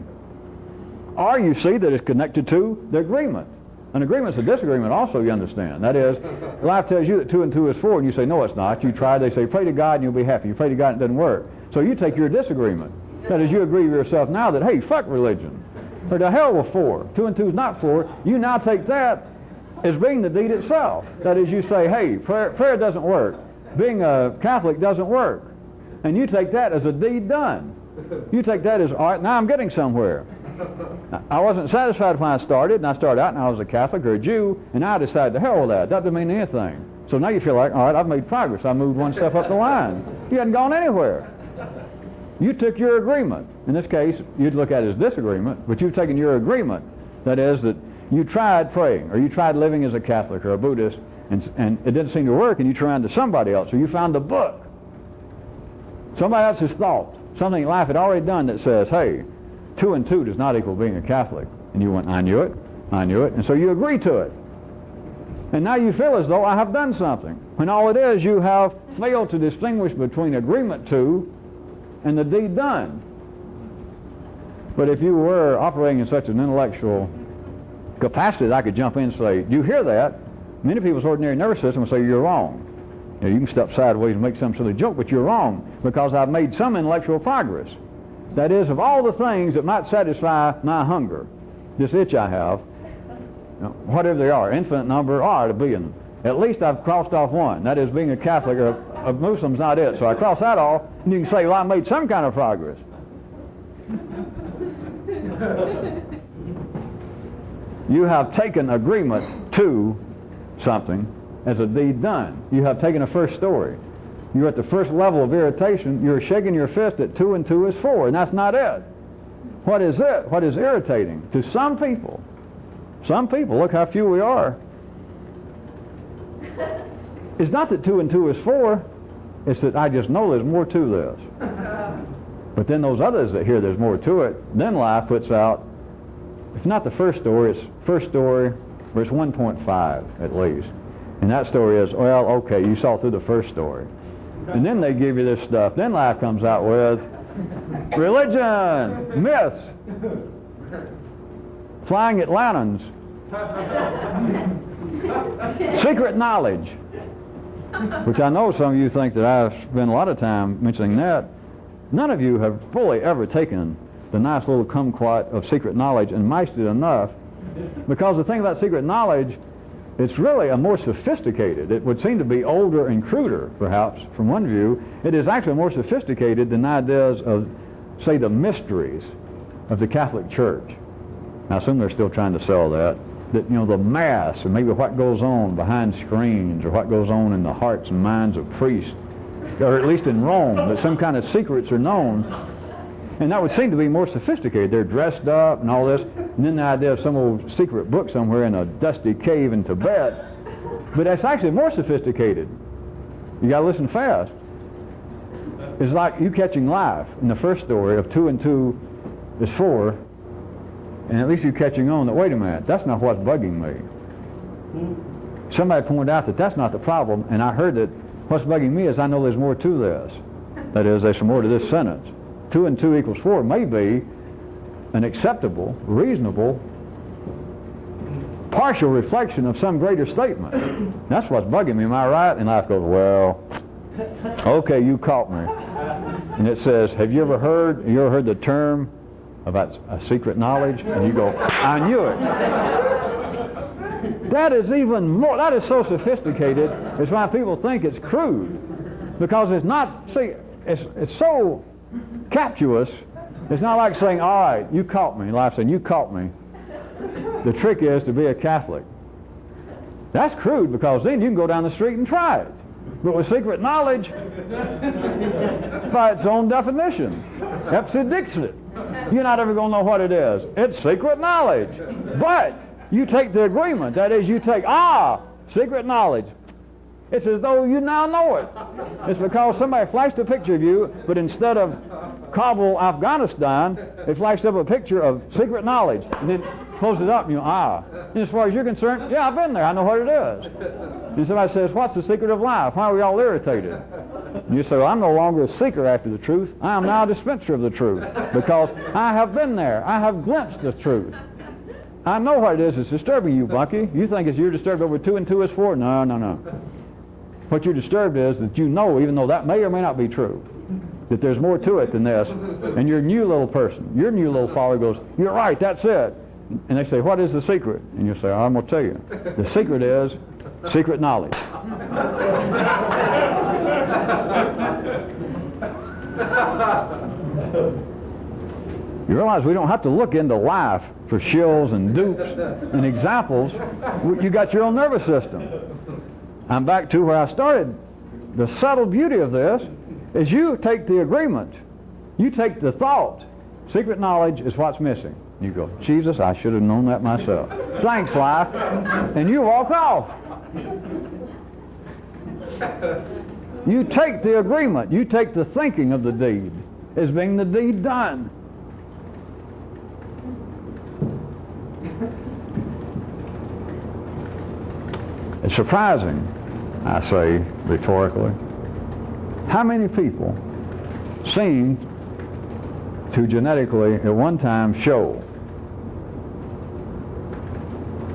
Or you see that it's connected to the agreement. An agreement's a disagreement also, you understand. That is, life tells you that 2 and 2 is 4 and you say, no, it's not. You try, they say, pray to God and you'll be happy. You pray to God and it doesn't work. So you take your disagreement. That is, you agree with yourself now that, hey, fuck religion. Or to hell with 4. 2 and 2 is not 4. You now take that as being the deed itself. That is, you say, hey, prayer doesn't work. Being a Catholic doesn't work. And you take that as a deed done. You take that as, all right, now I'm getting somewhere. I wasn't satisfied when I started, and I started out and I was a Catholic or a Jew, and now I decided to hell with that. That doesn't mean anything. So now you feel like, all right, I've made progress. I moved one step up the line. You hadn't gone anywhere. You took your agreement. In this case, you'd look at it as disagreement, but you've taken your agreement. That is, that you tried praying, or you tried living as a Catholic or a Buddhist, and it didn't seem to work, and you turned to somebody else, or you found a book, somebody else's thought, something life had already done that says, hey, 2 and 2 does not equal being a Catholic. And you went, I knew it, and so you agree to it. And now you feel as though I have done something, when all it is, you have failed to distinguish between agreement to and the deed done. But if you were operating in such an intellectual capacity that I could jump in and say, do you hear that? Many people's ordinary nervous system will say, you're wrong. You can step sideways and make some silly joke, but you're wrong, because I've made some intellectual progress. That is, of all the things that might satisfy my hunger, this itch I have, whatever they are, infinite number, or to be in them. At least I've crossed off one. That is, being a Catholic or a Muslim's not it. So I cross that off, and you can say, well, I made some kind of progress. You have taken agreement to something as a deed done. You have taken a first story. You're at the first level of irritation. You're shaking your fist at 2 and 2 is 4, and that's not it. What is it? What is irritating to some people? Some people, look how few we are. It's not that 2 and 2 is 4. It's that I just know there's more to this. But then those others that hear there's more to it, then life puts out, if not the first story, it's first story, or it's 1.5 at least. And that story is, well, okay, you saw through the first story. And then they give you this stuff. Then life comes out with religion, myths, flying Atlantans, secret knowledge, which I know some of you think that I've spent a lot of time mentioning that. None of you have fully ever taken the nice little kumquat of secret knowledge and mastered it enough, because the thing about secret knowledge, it's really a more sophisticated. It would seem to be older and cruder, perhaps, from one view. It is actually more sophisticated than ideas of, say, the mysteries of the Catholic Church. I assume they're still trying to sell that. That, you know, the Mass, or maybe what goes on behind screens, or what goes on in the hearts and minds of priests, or at least in Rome, that some kind of secrets are known. And that would seem to be more sophisticated. They're dressed up and all this. And then the idea of some old secret book somewhere in a dusty cave in Tibet. But that's actually more sophisticated. You got to listen fast. It's like you catching life in the first story of 2 and 2 is 4. And at least you're catching on that, wait a minute, that's not what's bugging me. Somebody pointed out that that's not the problem. And I heard that what's bugging me is I know there's more to this. That is, there's some more to this sentence. 2 and 2 equals 4 may be an acceptable, reasonable partial reflection of some greater statement. That's what's bugging me, am I right? And life goes, well, okay, you caught me. And it says, have you ever heard the term about a secret knowledge? And you go, I knew it. That is even more, that is so sophisticated, it's why people think it's crude. Because it's not, see, it's so captious, it's not like saying, all right, you caught me. Life saying, you caught me. The trick is to be a Catholic. That's crude, because then you can go down the street and try it. But with secret knowledge, by its own definition, ipse-dixit, you're not ever going to know what it is. It's secret knowledge. But you take the agreement. That is, you take, secret knowledge. It's as though you now know it. It's because somebody flashed a picture of you, but instead of Kabul, Afghanistan, they flashed up a picture of secret knowledge. And then close it up and you, And as far as you're concerned, yeah, I've been there. I know what it is. And somebody says, what's the secret of life? Why are we all irritated? And you say, well, I'm no longer a seeker after the truth. I am now a dispenser of the truth. Because I have been there. I have glimpsed the truth. I know what it is that's disturbing you, Bunky. You think you're disturbed over 2 and 2 is 4? No, no, no. What you're disturbed is that you know, even though that may or may not be true, that there's more to it than this. And your new little person, your new little follower goes, you're right, that's it. And they say, what is the secret? And you say, I'm going to tell you. The secret is secret knowledge. You realize we don't have to look into life for shills and dupes and examples. You got your own nervous system. I'm back to where I started. The subtle beauty of this is you take the agreement. You take the thought. Secret knowledge is what's missing. You go, Jesus, I should have known that myself. Thanks, life. And you walk off. You take the agreement. You take the thinking of the deed as being the deed done. It's surprising, I say rhetorically, how many people seem to genetically at one time show.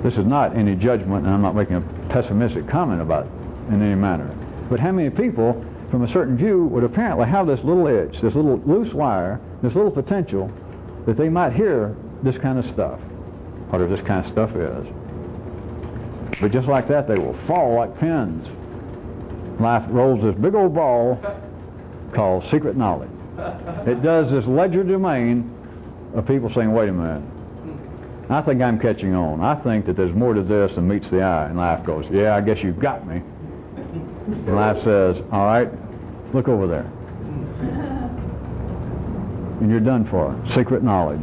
This is not any judgment, and I'm not making a pessimistic comment about it in any manner. But how many people, from a certain view, would apparently have this little itch, this little loose wire, this little potential, that they might hear this kind of stuff, whatever this kind of stuff is. But just like that, they will fall like pins. Life rolls this big old ball called secret knowledge. It does this ledger domain of people saying, wait a minute, I think I'm catching on. I think that there's more to this than meets the eye. And life goes, yeah, I guess you've got me. And life says, all right, look over there. And you're done for. Secret knowledge.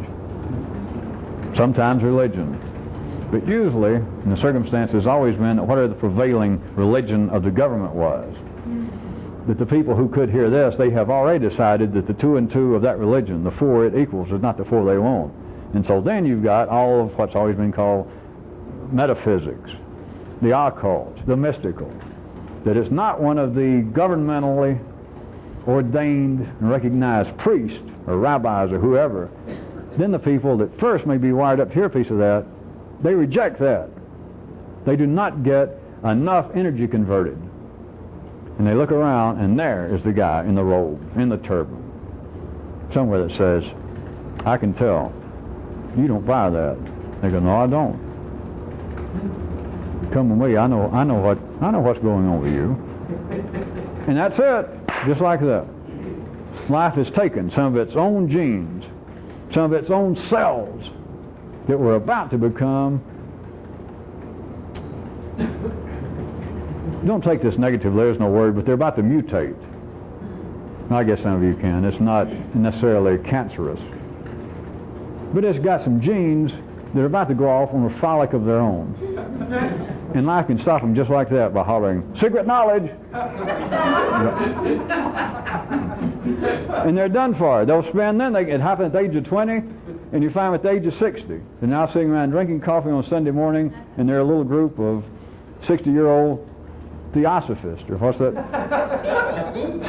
Sometimes religion. But usually, in the circumstances, it's always been whatever the prevailing religion of the government was. That the people who could hear this, they have already decided that the 2 and 2 of that religion, the 4 it equals, is not the 4 they want. And so then you've got all of what's always been called metaphysics, the occult, the mystical. That it's not one of the governmentally ordained and recognized priests or rabbis or whoever. Then the people that first may be wired up to hear a piece of that, they reject that. They do not get enough energy converted. And they look around, and there is the guy in the robe, in the turban, somewhere that says, I can tell. You don't buy that. They go, no, I don't. Come with me. I know what's going on with you. And that's it. Just like that. Life has taken some of its own genes, some of its own cells that were about to become. Don't take this negatively, there's no word, but they're about to mutate. I guess some of you can. It's not necessarily cancerous. But it's got some genes that are about to go off on a frolic of their own. And life can stop them just like that by hollering, secret knowledge! And they're done for. They'll spend then, it happened at the age of 20, and you find at the age of 60, they're now sitting around drinking coffee on Sunday morning, and they're a little group of 60-year-old theosophists, or what's that?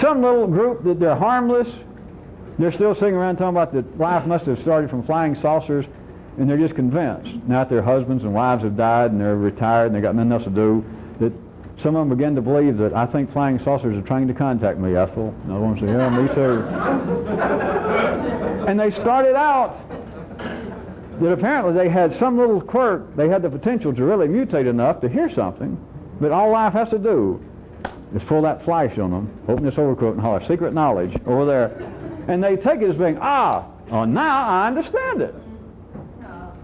Some little group that they're harmless. They're still sitting around talking about that life must have started from flying saucers. and they're just convinced, now that their husbands and wives have died and they're retired and they got nothing else to do, that some of them begin to believe that I think flying saucers are trying to contact me, Ethel. And other ones say, yeah, me too. And they started out that apparently they had some little quirk, they had the potential to really mutate enough to hear something, but all life has to do is pull that flash on them, open this overcoat and holler, secret knowledge over there. And they take it as being, now I understand it.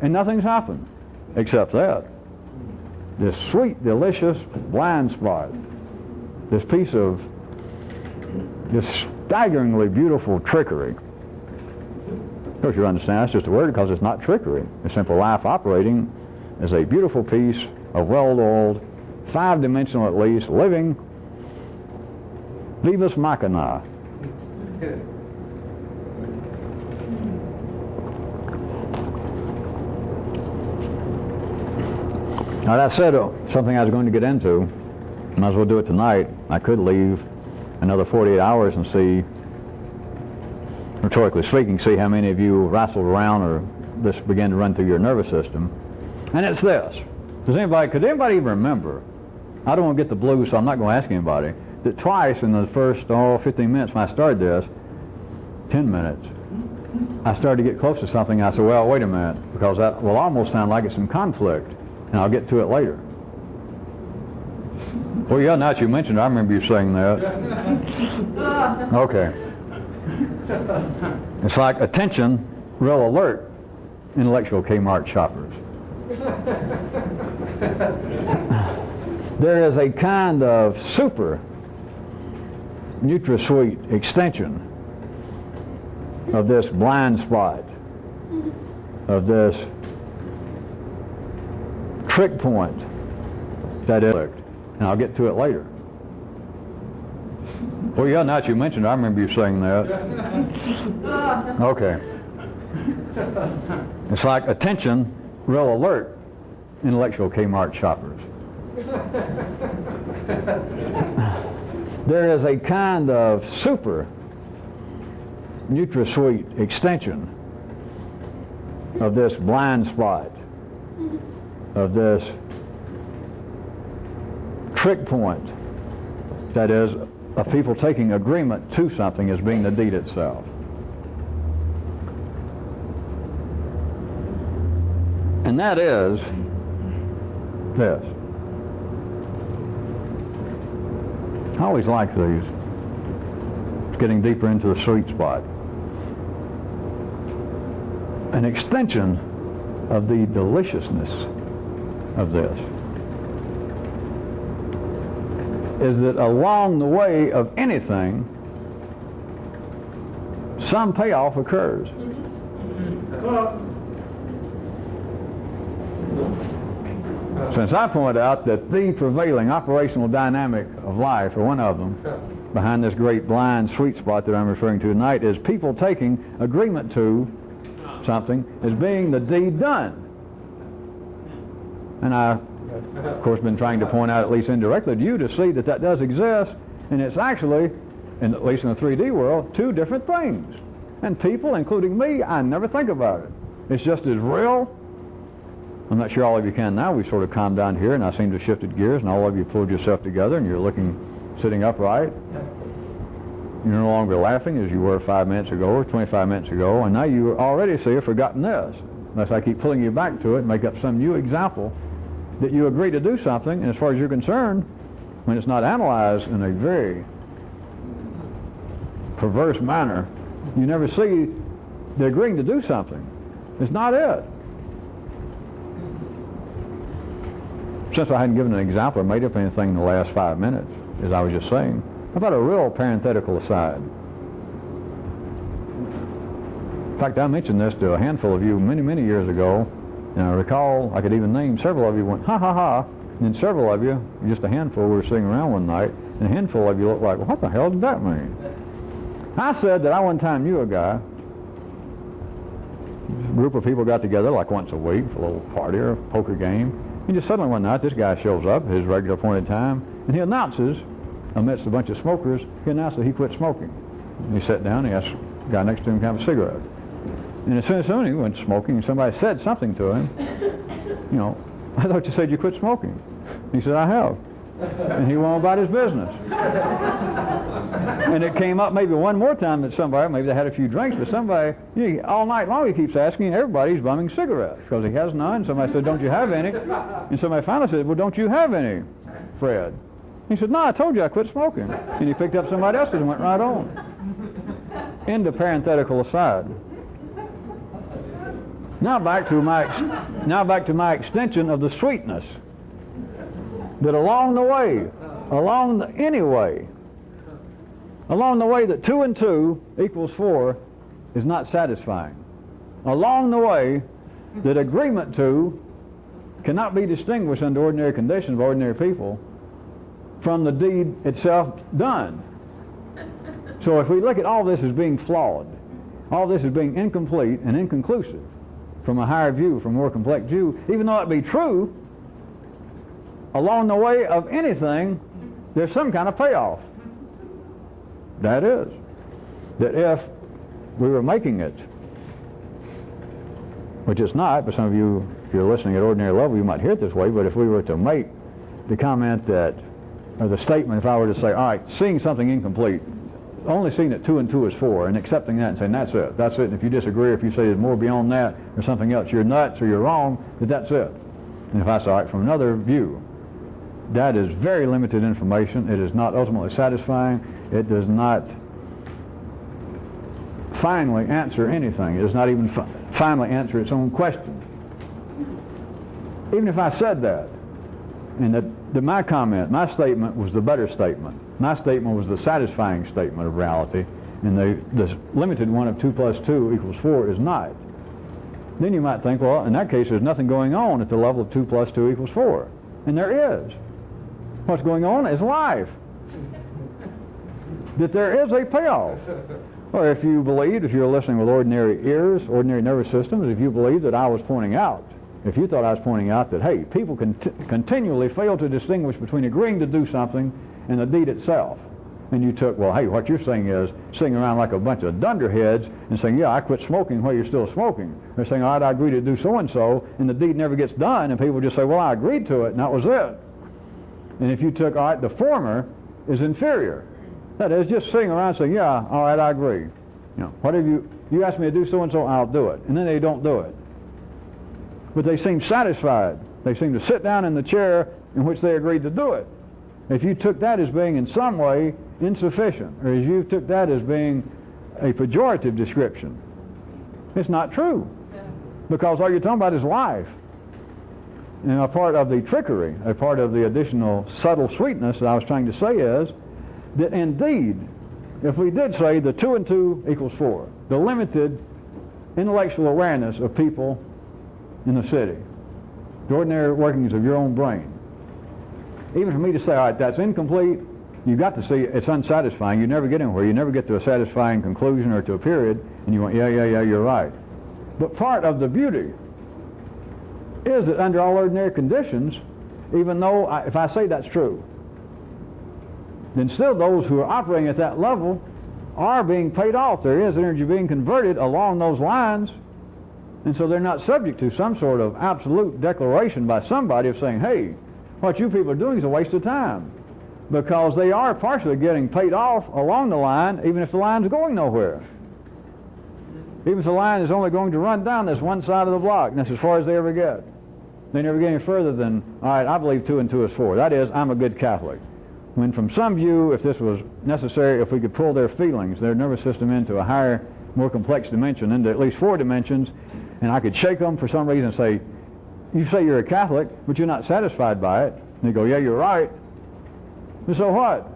And nothing's happened except that. This sweet, delicious blind spot, this piece of just staggeringly beautiful trickery. Of course, you understand that's just a word because it's not trickery. It's simple life operating as a beautiful piece of well-oiled, five-dimensional at least, living Vivus Machina. Now that said, something I was going to get into, might as well do it tonight. I could leave another 48 hours and see, rhetorically speaking, see how many of you wrestled around or this began to run through your nervous system. And it's this. Could anybody even remember? I don't want to get the blues, so I'm not going to ask anybody. That twice in the first 15 minutes when I started this, 10 minutes, I started to get close to something. I said, well, wait a minute, because that will almost sound like it's in conflict, and I'll get to it later. Well, yeah, now that you mentioned it, I remember you saying that. Okay. It's like attention, real alert, intellectual Kmart shoppers. There is a kind of super NutraSweet extension of this blind spot, of this trick point that is, and I'll get to it later. Well, yeah, now that you mentioned it, I remember you saying that. Okay. It's like attention, real alert, intellectual Kmart shoppers. There is a kind of super NutraSweet extension of this blind spot, of this trick point that is of people taking agreement to something as being the deed itself. And that is this. I always like these. It's getting deeper into the sweet spot. An extension of the deliciousness of this is that along the way of anything, some payoff occurs. Since I pointed out that the prevailing operational dynamic of life, or one of them, behind this great blind sweet spot that I'm referring to tonight, is people taking agreement to something as being the deed done. And I, of course, been trying to point out, at least indirectly to you, to see that that does exist, and it's actually, at least in the 3D world, two different things. And people, including me, I never think about it. It's just as real. I'm not sure all of you can now. We've sort of calmed down here, and I seem to have shifted gears, and all of you pulled yourself together, and you're sitting upright. You're no longer laughing as you were 5 minutes ago or 25 minutes ago, and now you already see have forgotten this. Unless I keep pulling you back to it and make up some new example that you agree to do something, and as far as you're concerned, when it's not analyzed in a very perverse manner, you never see the agreeing to do something. It's not it. Since I hadn't given an example or made up anything in the last 5 minutes, as I was just saying, how about a real parenthetical aside? In fact, I mentioned this to a handful of you many, many years ago, and I recall I could even name several of you went, ha ha ha, and then several of you, just a handful, we were sitting around one night, and a handful of you looked like, well, what the hell did that mean? I said that I one time knew a guy, a group of people got together like once a week for a little party or a poker game. And just suddenly one night, this guy shows up at his regular appointed time, and he announces, amidst a bunch of smokers, he announced that he quit smoking. And he sat down, he asked the guy next to him to have a cigarette. And as soon as he went smoking, and somebody said something to him, you know, I thought you said you quit smoking. He said, I have. And he went on about his business. And it came up maybe one more time that somebody, maybe they had a few drinks, but somebody, all night long he keeps asking, everybody's bumming cigarettes because he has none. Somebody said, don't you have any? And somebody finally said, well, don't you have any, Fred? He said, no, I told you I quit smoking. And he picked up somebody else's and went right on. End of parenthetical aside. Now back to my extension of the sweetness. That along the way that 2 and 2 equals 4 is not satisfying. Along the way that agreement to cannot be distinguished under ordinary conditions of ordinary people from the deed itself done. So if we look at all this as being flawed, all this as being incomplete and inconclusive from a higher view, from a more complex view, even though it be true, along the way of anything, there's some kind of payoff. That is, that if we were making it, which it's not, but some of you, if you're listening at ordinary level, you might hear it this way, but if we were to make the comment that, or the statement, if I were to say, all right, seeing something incomplete, only seeing that 2 and 2 is 4, and accepting that and saying, that's it, and if you disagree, if you say there's more beyond that, or something else, you're nuts or you're wrong, that's it. And if I say, all right, from another view, that is very limited information. It is not ultimately satisfying. It does not finally answer anything. It does not even finally answer its own question. Even if I said that, and that my comment, my statement was the better statement. My statement was the satisfying statement of reality, and the limited one of 2 plus 2 equals 4 is not. Then you might think, well, in that case, there's nothing going on at the level of 2 plus 2 equals 4. And there is. What's going on is life. That there is a payoff. Or if you believed, if you're listening with ordinary ears, ordinary nervous systems, if you believed that I was pointing out, if you thought I was pointing out that, hey, people continually fail to distinguish between agreeing to do something and the deed itself. And you took, well, hey, what you're saying is sitting around like a bunch of dunderheads and saying, yeah, I quit smoking while you're still smoking. They're saying, all right, I agree to do so-and-so, and the deed never gets done, and people just say, well, I agreed to it, and that was it. And if you took, all right, the former is inferior. That is, just sitting around saying, yeah, all right, I agree. You know, whatever you ask me to do so-and-so, I'll do it. And then they don't do it. But they seem satisfied. They seem to sit down in the chair in which they agreed to do it. If you took that as being in some way insufficient, or as you took that as being a pejorative description, it's not true. Because all you're talking about is life. And a part of the trickery, a part of the additional subtle sweetness that I was trying to say is that indeed, if we did say the 2 and 2 equals 4, the limited intellectual awareness of people in the city, the ordinary workings of your own brain, even for me to say, all right, that's incomplete, you've got to see it's unsatisfying, you never get anywhere, you never get to a satisfying conclusion or to a period, and you went, yeah, you're right. But part of the beauty is that under all ordinary conditions, even though, if I say that's true, then still those who are operating at that level are being paid off. There is energy being converted along those lines, and so they're not subject to some sort of absolute declaration by somebody of saying, hey, what you people are doing is a waste of time, because they are partially getting paid off along the line, even if the line's going nowhere. Even if the line is only going to run down this one side of the block, and that's as far as they ever get. They never get any further than, all right, I believe 2 and 2 is 4. That is, I'm a good Catholic. When from some view, if this was necessary, if we could pull their feelings, their nervous system into a higher, more complex dimension, into at least 4 dimensions, and I could shake them for some reason and say, you say you're a Catholic, but you're not satisfied by it. And they go, yeah, you're right. And so what?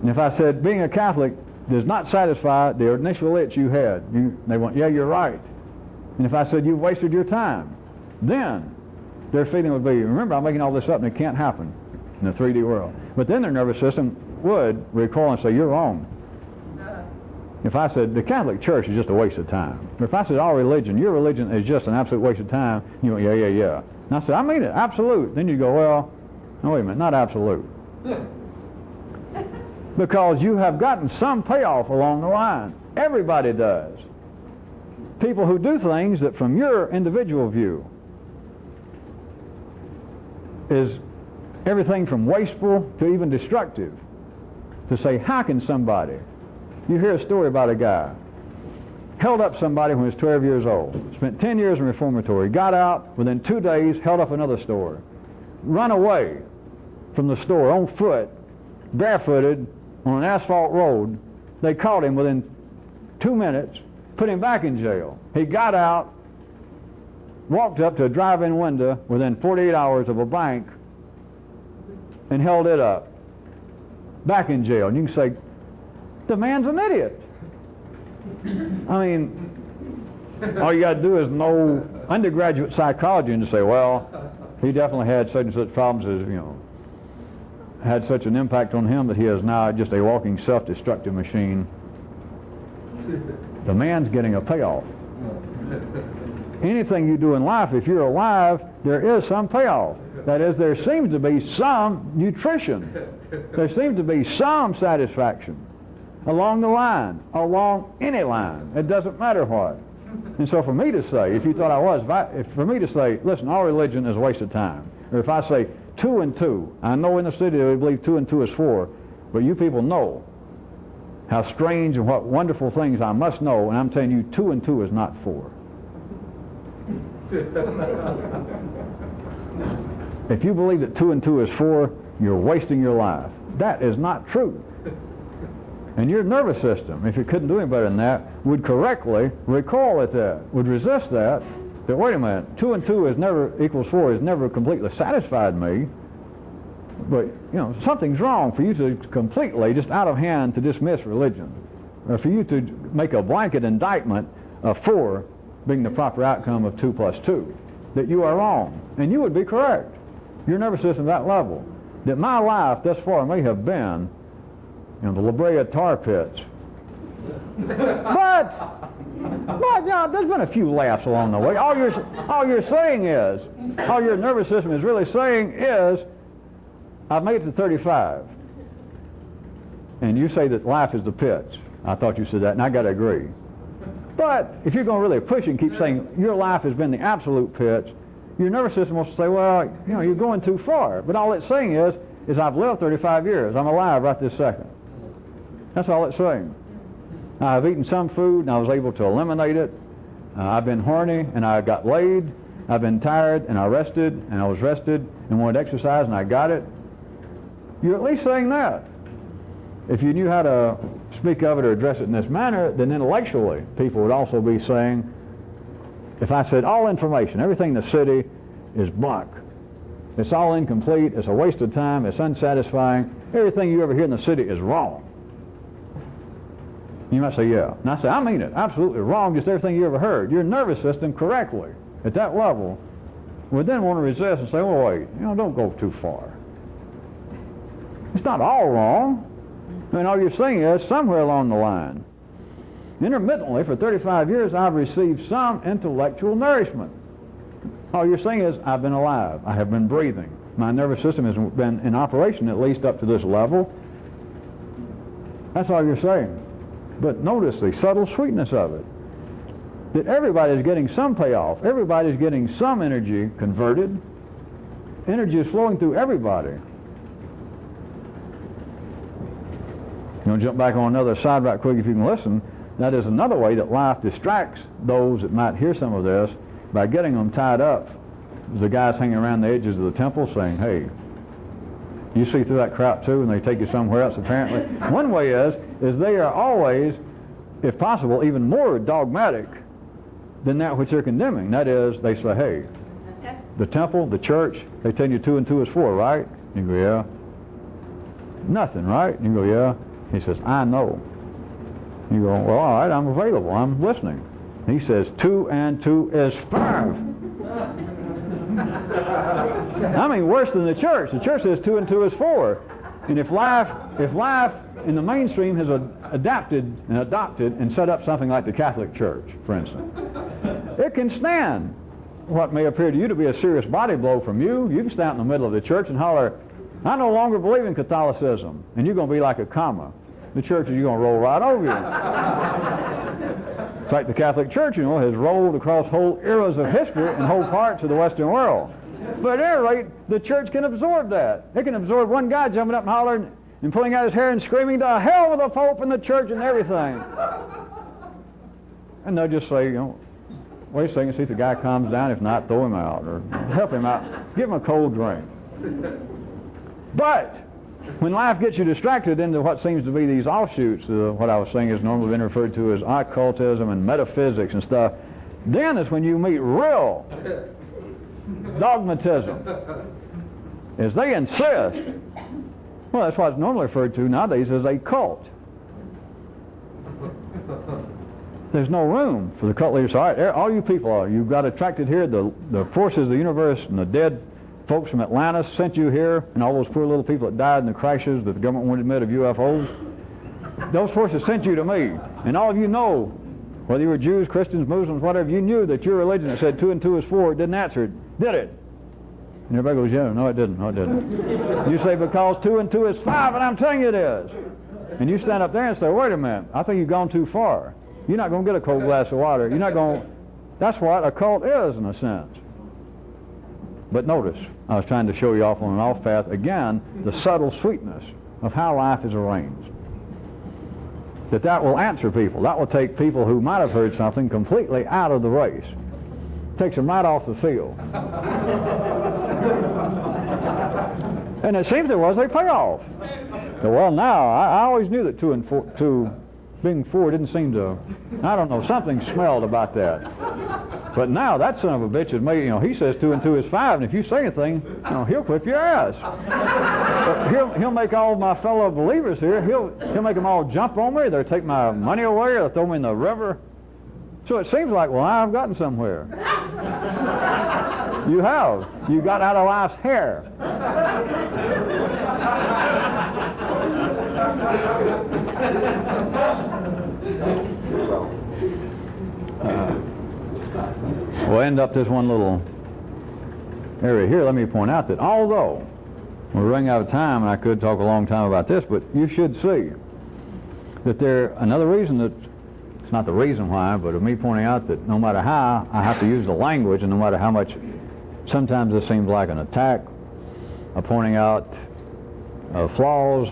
And if I said being a Catholic does not satisfy the initial itch you had, they went, yeah, you're right. And if I said you've wasted your time, then their feeling would be, remember, I'm making all this up and it can't happen in the 3D world. But then their nervous system would recoil and say, you're wrong. If I said the Catholic Church is just a waste of time, or if I said all religion, your religion is just an absolute waste of time, you go, yeah. And I said, I mean it, absolute. Then you go, well, no, wait a minute, not absolute. Because you have gotten some payoff along the line. Everybody does. People who do things that from your individual view is everything from wasteful to even destructive. To say, how can somebody? You hear a story about a guy held up somebody when he was 12 years old, spent 10 years in reformatory, got out, within 2 days held up another store, run away from the store on foot, barefooted on an asphalt road. They caught him within 2 minutes, put him back in jail. He got out, walked up to a drive-in window within 48 hours of a bank and held it up, back in jail. And you can say, the man's an idiot. I mean, all you got to do is know undergraduate psychology and to say, well, he definitely had such and such problems as, had such an impact on him that he is now just a walking self-destructive machine. The man's getting a payoff. Anything you do in life, if you're alive, there is some payoff. That is, there seems to be some nutrition. There seems to be some satisfaction along the line, along any line. It doesn't matter what. And so for me to say, if you thought I was, for me to say, listen, all religion is a waste of time. Or if I say 2 and 2, I know in the city they believe 2 and 2 is 4, but you people know how strange and what wonderful things I must know, and I'm telling you 2 and 2 is not 4. If you believe that 2 and 2 is 4, you're wasting your life. That is not true. And your nervous system, if you couldn't do any better than that, would correctly recoil at that, would resist that wait a minute, 2 and 2 is never equals 4 has never completely satisfied me. But, something's wrong for you to completely, just out of hand, to dismiss religion. Or for you to make a blanket indictment of 4 being the proper outcome of 2 plus 2. That you are wrong. And you would be correct. Your nervous system at that level. That my life thus far may have been the La Brea tar pits. But there's been a few laughs along the way. All you're saying is, all your nervous system is really saying is, I've made it to 35. And you say that life is the pits. I thought you said that, and I got to agree. But if you're going to really push and keep saying your life has been the absolute pits, your nervous system wants to say, well, you're going too far. But all it's saying is I've lived 35 years. I'm alive right this second. That's all it's saying. I've eaten some food, and I was able to eliminate it. I've been horny, and I got laid. I've been tired, and I rested, and I was rested, and wanted exercise, and I got it. You're at least saying that. If you knew how to speak of it or address it in this manner, then intellectually people would also be saying, if I said all information, everything in the city is bunk. It's all incomplete, it's a waste of time, it's unsatisfying, everything you ever hear in the city is wrong. You might say, yeah. And I say, I mean it, absolutely wrong, just everything you ever heard. Your nervous system correctly, at that level, would then want to resist and say, well, wait, don't go too far. It's not all wrong. I mean, all you're saying is somewhere along the line, intermittently for 35 years, I've received some intellectual nourishment. All you're saying is I've been alive. I have been breathing. My nervous system has been in operation at least up to this level. That's all you're saying. But notice the subtle sweetness of it. That everybody's getting some payoff. Everybody's getting some energy converted. Energy is flowing through everybody. Jump back on another side right quick if you can listen. That is another way that life distracts those that might hear some of this by getting them tied up. The guys hanging around the edges of the temple saying, hey, you see through that crowd too, and they take you somewhere else apparently. One way is they are always, if possible, even more dogmatic than that which they're condemning. That is, they say, hey, the temple, the church, they tell you 2 and 2 is 4, right? You go, yeah. Nothing, right? You go, yeah. He says, I know. You go, well, all right, I'm available. I'm listening. He says, 2 and 2 is 5. I mean, worse than the church. The church says 2 and 2 is 4. And if life in the mainstream has adapted and adopted and set up something like the Catholic Church, for instance, it can stand what may appear to you to be a serious body blow from you. You can stand in the middle of the church and holler, I no longer believe in Catholicism. And you're going to be like a comma. the church is going to roll right over you. In fact, the Catholic Church, you know, has rolled across whole eras of history and whole parts of the Western world. But at any rate, the church can absorb that. It can absorb one guy jumping up and hollering and pulling out his hair and screaming, "To hell with the Pope and the church and everything." And they'll just say, you know, wait a second, see if the guy calms down. If not, throw him out or help him out. Give him a cold drink. But when life gets you distracted into what seems to be these offshoots, what I was saying is normally been referred to as occultism and metaphysics and stuff, then is when you meet real dogmatism. As they insist, well, that's what's normally referred to nowadays as a cult. There's no room for the cult leaders. All right, all you people, you've got attracted here, the forces of the universe and the dead folks from Atlantis sent you here, and all those poor little people that died in the crashes that the government wouldn't admit of UFOs. Those forces sent you to me, and all of you know, whether you were Jews, Christians, Muslims, whatever, you knew that your religion that said 2 and 2 is 4 didn't answer it, did it? And everybody goes, yeah, no it didn't, no it didn't. You say, because 2 and 2 is 5, and I'm telling you it is. And you stand up there and say, wait a minute, I think you've gone too far. You're not going to get a cold glass of water. You're not going to... That's what a cult is, in a sense. But notice, I was trying to show you off on an off path, again, the subtle sweetness of how life is arranged. That will answer people. That will take people who might have heard something completely out of the race. Takes them right off the field. And it seems there was a payoff. So, well, now, I always knew that 2 and 4... 2 being 4 didn't seem to, I don't know, something smelled about that. But now that son of a bitch has made, you know, he says 2 and 2 is 5, and if you say anything, you know, he'll whip your ass. He'll make all my fellow believers here, he'll make them all jump on me, they'll take my money away, or they'll throw me in the river. So it seems like, well, I've gotten somewhere. You have. You got out of life's hair. We'll end up this one little area here. Let me point out that although we're running out of time, and I could talk a long time about this, but you should see that another reason that, it's not the reason why, but of me pointing out that no matter how I have to use the language, and no matter how much sometimes this seems like an attack, of pointing out flaws,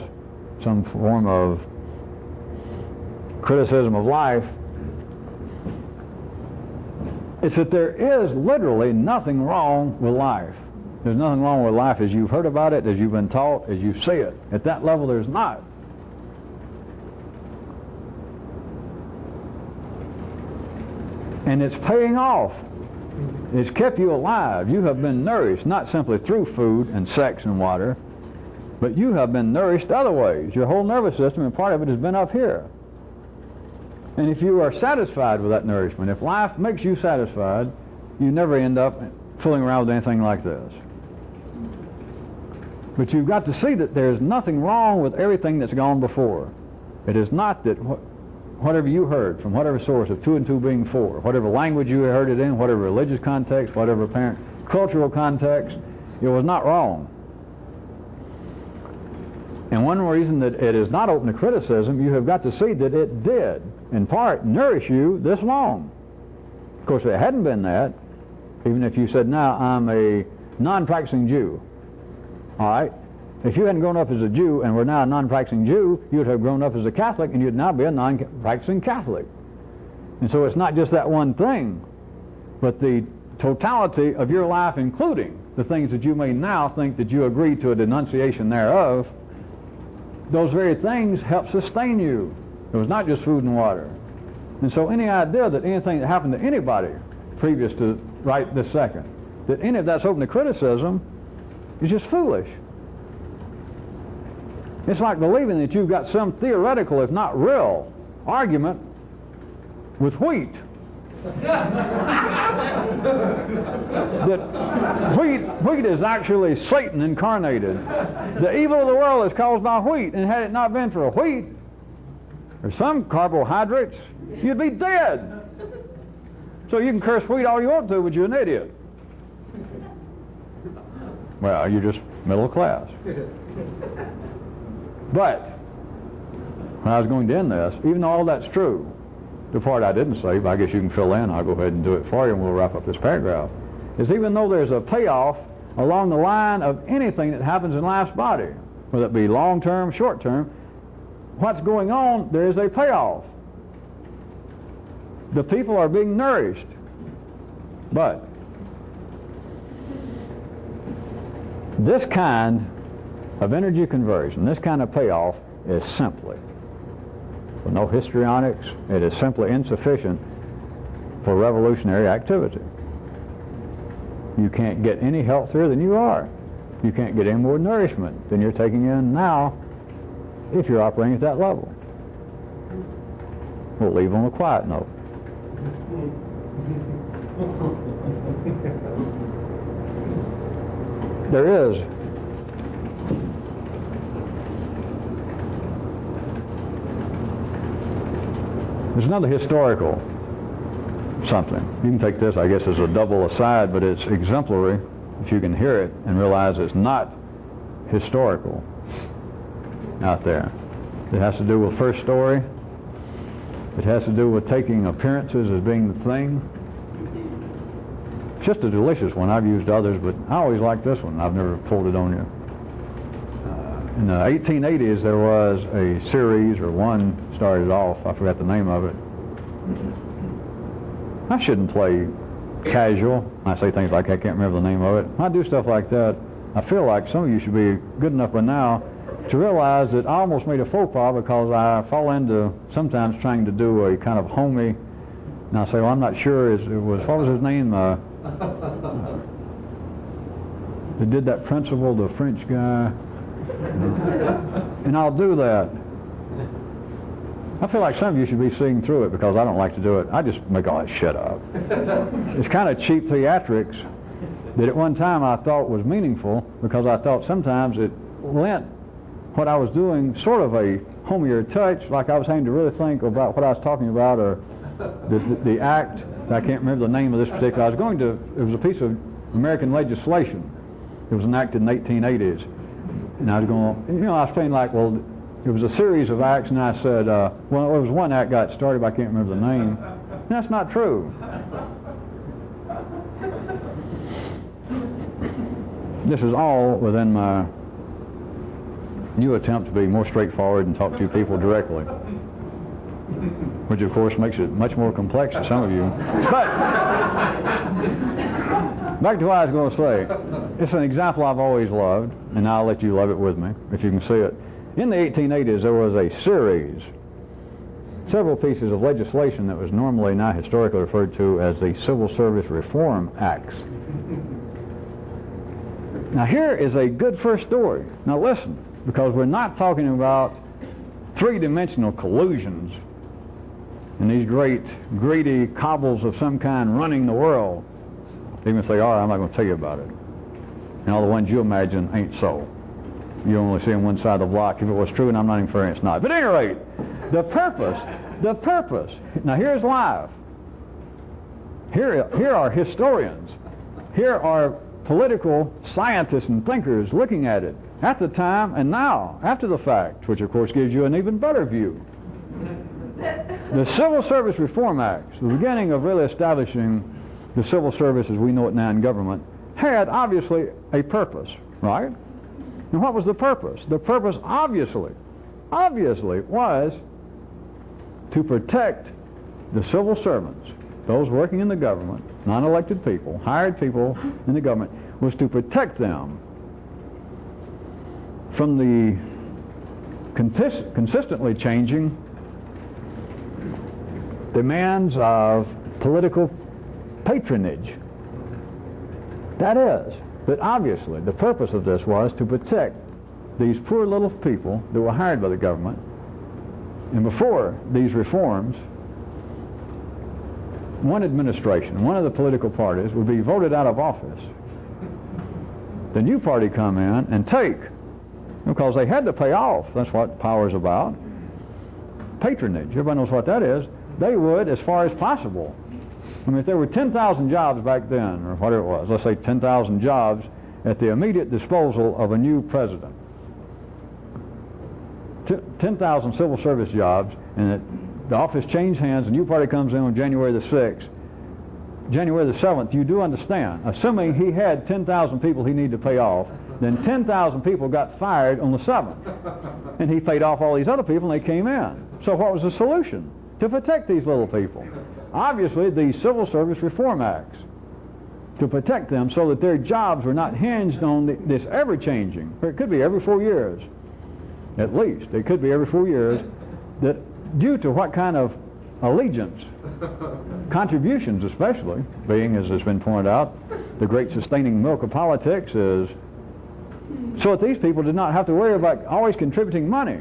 some form of criticism of life, it's that there is literally nothing wrong with life. There's nothing wrong with life as you've heard about it, as you've been taught, as you see it. At that level, there's not. And it's paying off. It's kept you alive. You have been nourished, not simply through food and sex and water, but you have been nourished other ways. Your whole nervous system, and part of it has been up here. And if you are satisfied with that nourishment, if life makes you satisfied, you never end up fooling around with anything like this. But you've got to see that there's nothing wrong with everything that's gone before. It is not that whatever you heard from whatever source of 2 and 2 being 4, whatever language you heard it in, whatever religious context, whatever apparent cultural context, it was not wrong. And one reason that it is not open to criticism, you have got to see that it did, in part, nourish you this long. Of course, if it hadn't been that, even if you said, now I'm a non-practicing Jew, all right? If you hadn't grown up as a Jew and were now a non-practicing Jew, you'd have grown up as a Catholic and you'd now be a non-practicing Catholic. And so it's not just that one thing, but the totality of your life, including the things that you may now think that you agree to a denunciation thereof, those very things help sustain you. It was not just food and water. And so any idea that anything that happened to anybody previous to right this second, that any of that's open to criticism, is just foolish. It's like believing that you've got some theoretical, if not real, argument with wheat. That wheat is actually Satan incarnated. The evil of the world is caused by wheat, and had it not been for wheat or some carbohydrates, you'd be dead. So you can curse wheat all you want to, but you're an idiot. Well, you're just middle class. But when I was going to end this, even though all that's true, the part I didn't say, but I guess you can fill in, I'll go ahead and do it for you and we'll wrap up this paragraph, is even though there's a payoff along the line of anything that happens in life's body, whether it be long-term, short-term, what's going on, there is a payoff. The people are being nourished. But this kind of energy conversion, this kind of payoff is simply, with no histrionics, it is simply insufficient for revolutionary activity. You can't get any healthier than you are. You can't get any more nourishment than you're taking in now if you're operating at that level. We'll leave on a quiet note. There's another historical something. You can take this, I guess, as a double aside, but it's exemplary if you can hear it and realize it's not historical out there. It has to do with first story. It has to do with taking appearances as being the thing. It's just a delicious one. I've used others, but I always like this one. I've never pulled it on you. In the 1880s, there was a series, or one started off, I forgot the name of it. I shouldn't play casual. I say things like I can't remember the name of it. When I do stuff like that, I feel like some of you should be good enough by now to realize that I almost made a faux pas because I fall into sometimes trying to do a kind of homey, and I say, well, I'm not sure, what was his name? They did that principle, the French guy, and I'll do that. I feel like some of you should be seeing through it because I don't like to do it. I just make all that shit up. It's kind of cheap theatrics that at one time I thought was meaningful because I thought sometimes it lent what I was doing sort of a homier touch, like I was having to really think about what I was talking about, or the act. I can't remember the name of this particular. It was a piece of American legislation. It was enacted in the 1880s. And I was going, I was saying like, well, it was a series of acts, and I said, well, there was one act got started, but I can't remember the name. And that's not true. This is all within my new attempt to be more straightforward and talk to people directly, which of course makes it much more complex to some of you. But back to what I was going to say. It's an example I've always loved, and I'll let you love it with me if you can see it. In the 1880s, there was a series, several pieces of legislation that was normally not historically referred to as the Civil Service Reform Acts. Now here is a good first story. Now listen, because we're not talking about three-dimensional collusions and these great greedy cobbles of some kind running the world. Even if they are, I'm not going to tell you about it. And all the ones you imagine ain't so. You only see on one side of the block. If it was true, and I'm not inferring it's not. But at any rate, the purpose. Now here's life. Here are historians. Here are political scientists and thinkers looking at it at the time and now, after the fact, which of course gives you an even better view. The Civil Service Reform Act, the beginning of really establishing the civil service as we know it now in government, had obviously a purpose, right? And what was the purpose? The purpose obviously was to protect the civil servants, those working in the government, non-elected people, hired people in the government, was to protect them from the consistently changing demands of political patronage. That is, but obviously the purpose of this was to protect these poor little people that were hired by the government. And before these reforms, one administration, one of the political parties would be voted out of office. The new party come in and take, because they had to pay off, that's what power is about, patronage. Everybody knows what that is. They would, as far as possible. I mean, if there were 10,000 jobs back then, or whatever it was, let's say 10,000 jobs at the immediate disposal of a new president. 10,000 civil service jobs, and the office changed hands, and your party comes in on January the 6th. January the 7th, you do understand, assuming he had 10,000 people he needed to pay off, then 10,000 people got fired on the 7th. And he paid off all these other people, and they came in. So what was the solution? To protect these little people. Obviously, the Civil Service Reform Acts, to protect them so that their jobs were not hinged on this ever-changing, or it could be every 4 years, at least. It could be every 4 years, that due to what kind of allegiance, contributions especially, being, as has been pointed out, the great sustaining milk of politics is so that these people did not have to worry about always contributing money,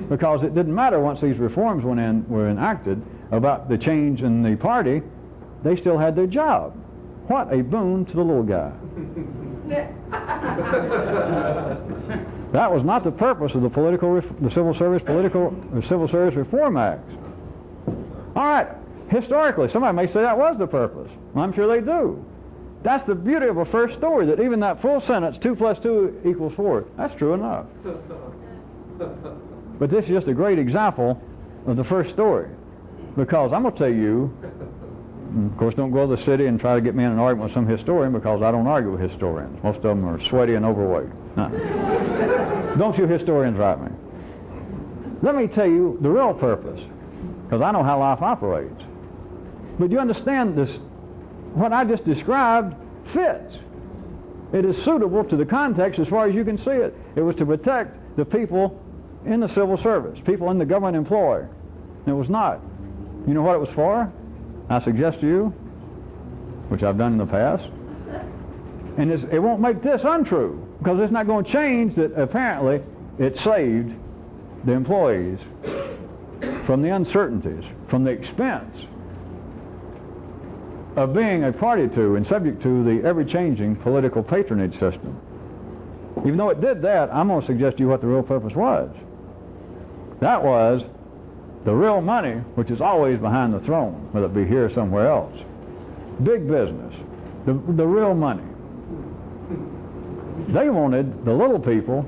because it didn't matter once these reforms were enacted about the change in the party, they still had their job. What a boon to the little guy. That was not the purpose of the Civil Service Reform Acts. All right, historically, somebody may say that was the purpose. I'm sure they do. That's the beauty of a first story, that even that full sentence, 2 + 2 = 4, that's true enough. But this is just a great example of the first story, because I'm going to tell you, and of course, don't go to the city and try to get me in an argument with some historian, because I don't argue with historians. Most of them are sweaty and overweight. No. Don't you historians write me. Let me tell you the real purpose, because I know how life operates. But you understand this, what I just described fits. It is suitable to the context as far as you can see it. It was to protect the people in the civil service, people in the government employ. It was not. You know what it was for? I suggest to you, which I've done in the past, and it won't make this untrue, because it's not going to change that apparently it saved the employees from the uncertainties, from the expense of being a party to and subject to the ever-changing political patronage system. Even though it did that, I'm going to suggest to you what the real purpose was. That was the real money, which is always behind the throne, whether it be here or somewhere else. Big business, the real money. They wanted the little people.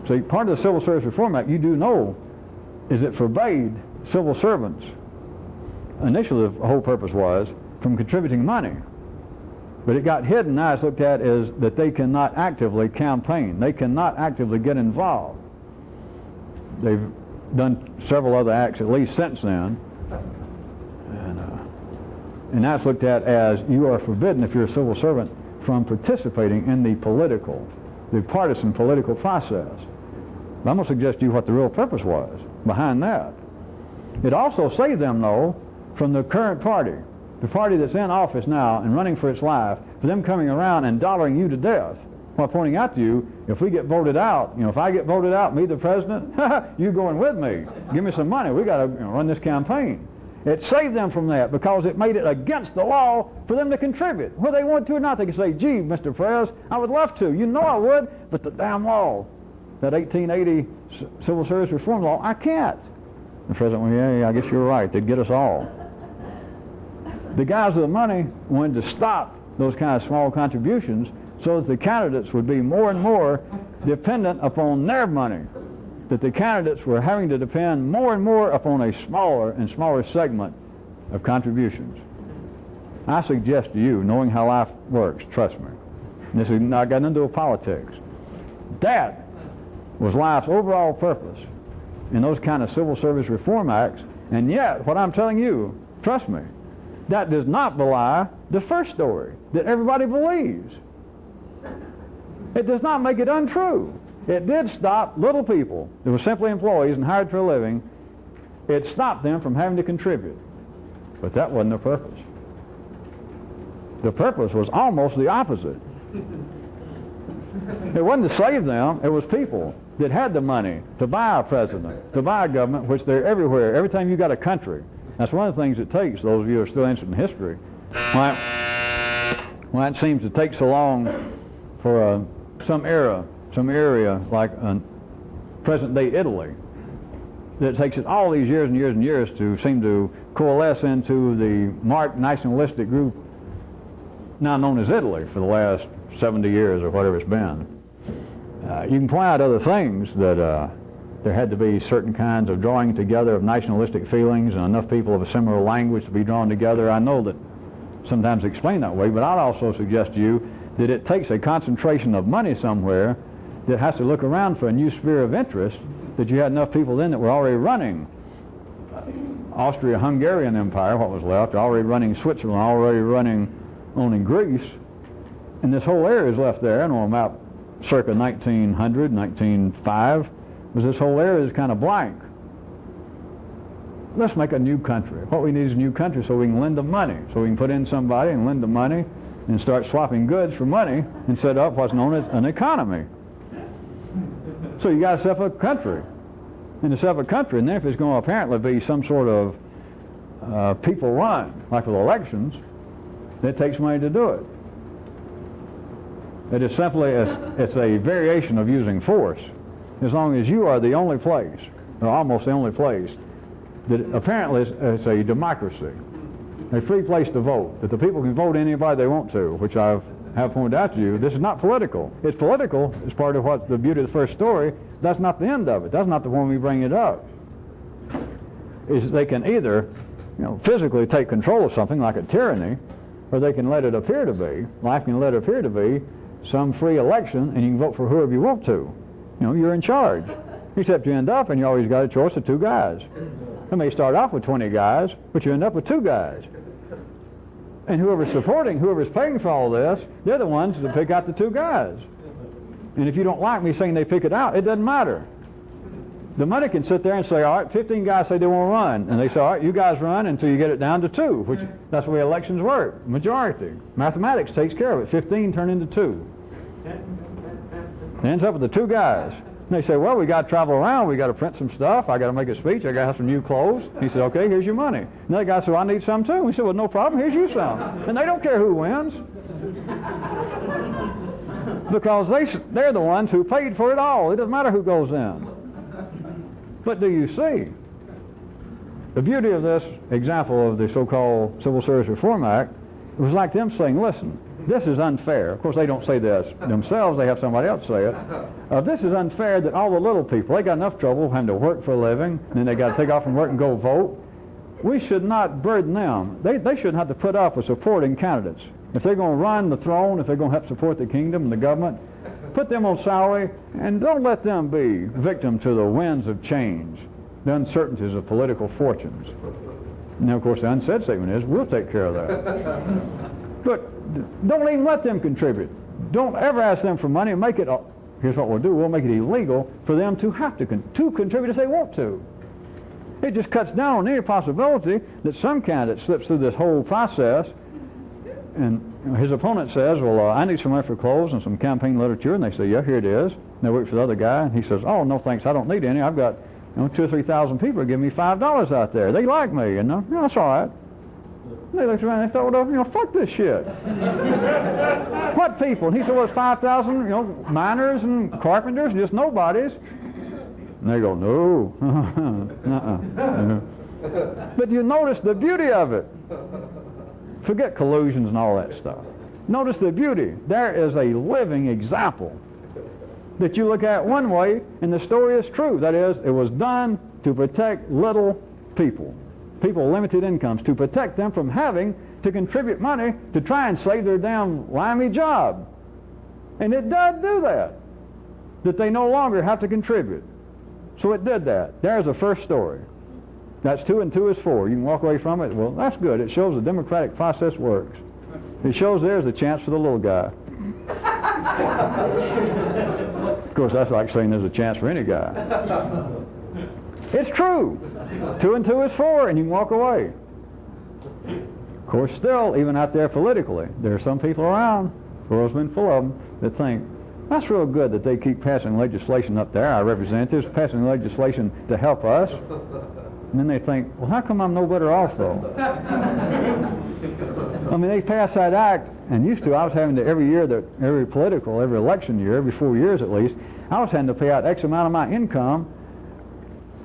See, part of the Civil Service Reform Act, you do know, is it forbade civil servants. Initially, the whole purpose was from contributing money. But it got hidden, now it's looked at as that they cannot actively campaign. They cannot actively get involved. They've done several other acts at least since then. And that's looked at as you are forbidden, if you're a civil servant, from participating in the partisan political process. But I'm going to suggest to you what the real purpose was behind that. It also saved them, though, from the current party, the party that's in office now and running for its life, for them coming around and dollaring you to death while pointing out to you, if we get voted out, if I get voted out, me the president, you going with me. Give me some money. We got to run this campaign. It saved them from that because it made it against the law for them to contribute. Whether they wanted to or not, they could say, gee, Mr. Prez, I would love to. You know I would, but the damn law, that 1880 Civil Service Reform Law, I can't. The president went, yeah, I guess you're right. They'd get us all. The guys with the money wanted to stop those kind of small contributions so that the candidates would be more and more dependent upon their money, that the candidates were having to depend more and more upon a smaller and smaller segment of contributions. I suggest to you, knowing how life works, trust me, and this is not got nothing to do with politics, that was life's overall purpose in those kind of Civil Service Reform Acts, and yet, what I'm telling you, trust me, that does not belie the first story that everybody believes. It does not make it untrue. It did stop little people that were simply employees and hired for a living. It stopped them from having to contribute. But that wasn't the purpose. The purpose was almost the opposite. It wasn't to save them. It was people that had the money to buy a president, to buy a government, which they're everywhere. Every time you got a country. That's one of the things it takes, those of you who are still interested in history. Why it seems to take so long for some area like present-day Italy, that it takes it all these years and years and years to seem to coalesce into the marked nationalistic group now known as Italy for the last 70 years or whatever it's been. You can point out other things that there had to be certain kinds of drawing together of nationalistic feelings and enough people of a similar language to be drawn together. I know that sometimes explained that way, but I'd also suggest to you that it takes a concentration of money somewhere that has to look around for a new sphere of interest, that you had enough people then that were already running Austria-Hungarian Empire, what was left, already running Switzerland, already owning Greece, and this whole area is left there, and on about circa 1900, 1905, was this whole area is kind of blank. Let's make a new country. What we need is a new country so we can lend them money, so we can put in somebody and lend them money and start swapping goods for money and set up what's known as an economy. So you got to set up a country. And to set up a country, and then if it's going to apparently be some sort of people run, like with elections, it takes money to do it. It is simply, it's a variation of using force. As long as you are the only place, or almost the only place, that apparently it's a democracy, a free place to vote, that the people can vote anybody they want to, which I have pointed out to you. This is not political. It's political as part of what the beauty of the first story. That's not the end of it. That's not the one we bring it up. Is they can either, physically take control of something like a tyranny, or they can let it appear to be, life can let it appear to be, some free election, and you can vote for whoever you want to. You're in charge. Except you end up, and you always got a choice of two guys. They may start off with 20 guys, but you end up with two guys. And whoever's paying for all this, they're the ones that pick out the two guys. And if you don't like me saying they pick it out, it doesn't matter. The money can sit there and say, all right, 15 guys say they won't run. And they say, all right, you guys run until you get it down to 2, which that's the way elections work, majority. Mathematics takes care of it. 15 turn into 2. It ends up with the 2 guys. And they say, well, we got to travel around. We got to print some stuff. I got to make a speech. I got to have some new clothes. He said, okay, here's your money. And the other guy said, well, I need some too. We said, well, no problem. Here's you some. And they don't care who wins. Because they're the ones who paid for it all. It doesn't matter who goes in. But do you see? The beauty of this example of the so-called Civil Service Reform Act, it was like them saying, listen, this is unfair. Of course, they don't say this themselves. They have somebody else say it. This is unfair that all the little people, they got enough trouble having to work for a living, and then they got to take off from work and go vote. We should not burden them. They shouldn't have to put up with supporting candidates. If they're going to run the throne, if they're going to help support the kingdom and the government, put them on salary, and don't let them be victim to the winds of change, the uncertainties of political fortunes. Now, of course, the unsaid statement is, we'll take care of that. But don't even let them contribute. Don't ever ask them for money and make it, here's what we'll do, we'll make it illegal for them to have to contribute if they want to. It just cuts down on any possibility that some candidate slips through this whole process and his opponent says, well, I need some money for clothes and some campaign literature, and they say, yeah, here it is. And they wait for the other guy, and he says, oh, no thanks, I don't need any. I've got 2,000 or 3,000 people are giving me $5 out there. They like me, and that's all right. And they looked around and they thought, well, fuck this shit. What people? And he said, well, it's 5,000, miners and carpenters and just nobodies. And they go, no. But you notice the beauty of it. Forget collusions and all that stuff. Notice the beauty. There is a living example that you look at one way, and the story is true. That is, it was done to protect little people, people with limited incomes, to protect them from having to contribute money to try and save their damn limey job. And it does do that they no longer have to contribute. So it did that. There's the first story. That's 2 and 2 is 4. You can walk away from it. Well, that's good. It shows the democratic process works. It shows there's a chance for the little guy. Of course, that's like saying there's a chance for any guy. It's true. 2 and 2 is 4, and you can walk away. Of course, still, even out there politically, there are some people around, the world's been full of them, that think, that's real good that they keep passing legislation up there, our representatives, passing legislation to help us. And then they think, well, how come I'm no better off, though? I mean, they passed that act, and used to, I was having to, every election year, every 4 years at least, I was having to pay out X amount of my income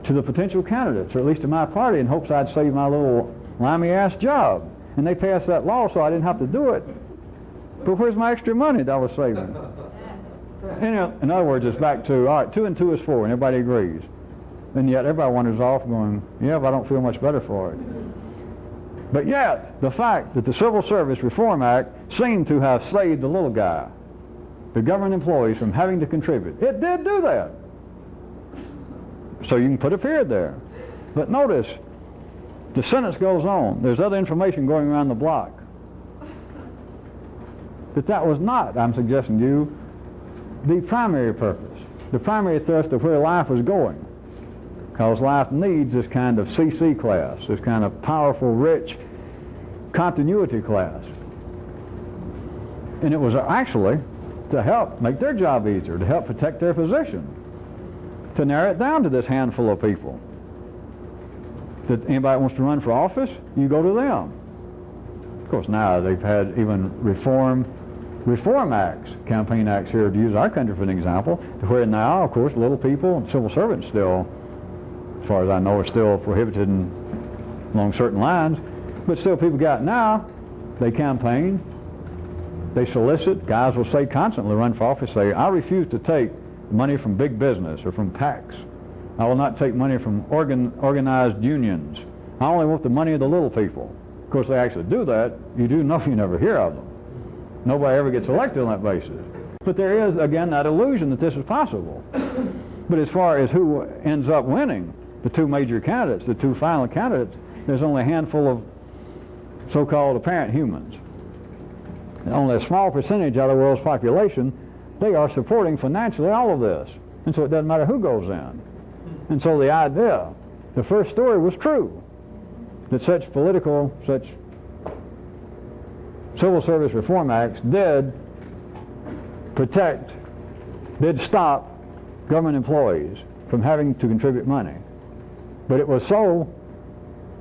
to the potential candidates, or at least to my party, in hopes I'd save my little limey-ass job. And they passed that law so I didn't have to do it. But where's my extra money that I was saving? In other words, it's back to, all right, 2 and 2 is 4, and everybody agrees. And yet everybody wanders off going, yeah, but I don't feel much better for it. But yet, the fact that the Civil Service Reform Act seemed to have saved the little guy, the government employees, from having to contribute. It did do that. So you can put a period there. But notice, the sentence goes on. There's other information going around the block. That was not, I'm suggesting to you, the primary purpose, the primary thrust of where life was going. Because life needs this kind of CC class, this kind of powerful, rich continuity class. And it was actually to help make their job easier, to help protect their position, to narrow it down to this handful of people. That anybody wants to run for office, you go to them. Of course, now they've had even reform acts, campaign acts here, to use our country for an example, to where now, of course, little people and civil servants still, as far as I know, are still prohibited along certain lines, but still people got now, they campaign, they solicit. Guys will say constantly, run for office, say, I refuse to take money from big business or from PACs. I will not take money from organized unions. I only want the money of the little people. Of course, they actually do that. You do know you never hear of them. Nobody ever gets elected on that basis. But there is, again, that illusion that this is possible. But as far as who ends up winning, the two major candidates, the two final candidates, there's only a handful of so-called apparent humans. And only a small percentage out of the world's population, they are supporting financially all of this. And so it doesn't matter who goes in. And so the idea, the first story was true, that such civil service reform acts did protect, did stop government employees from having to contribute money. But it was so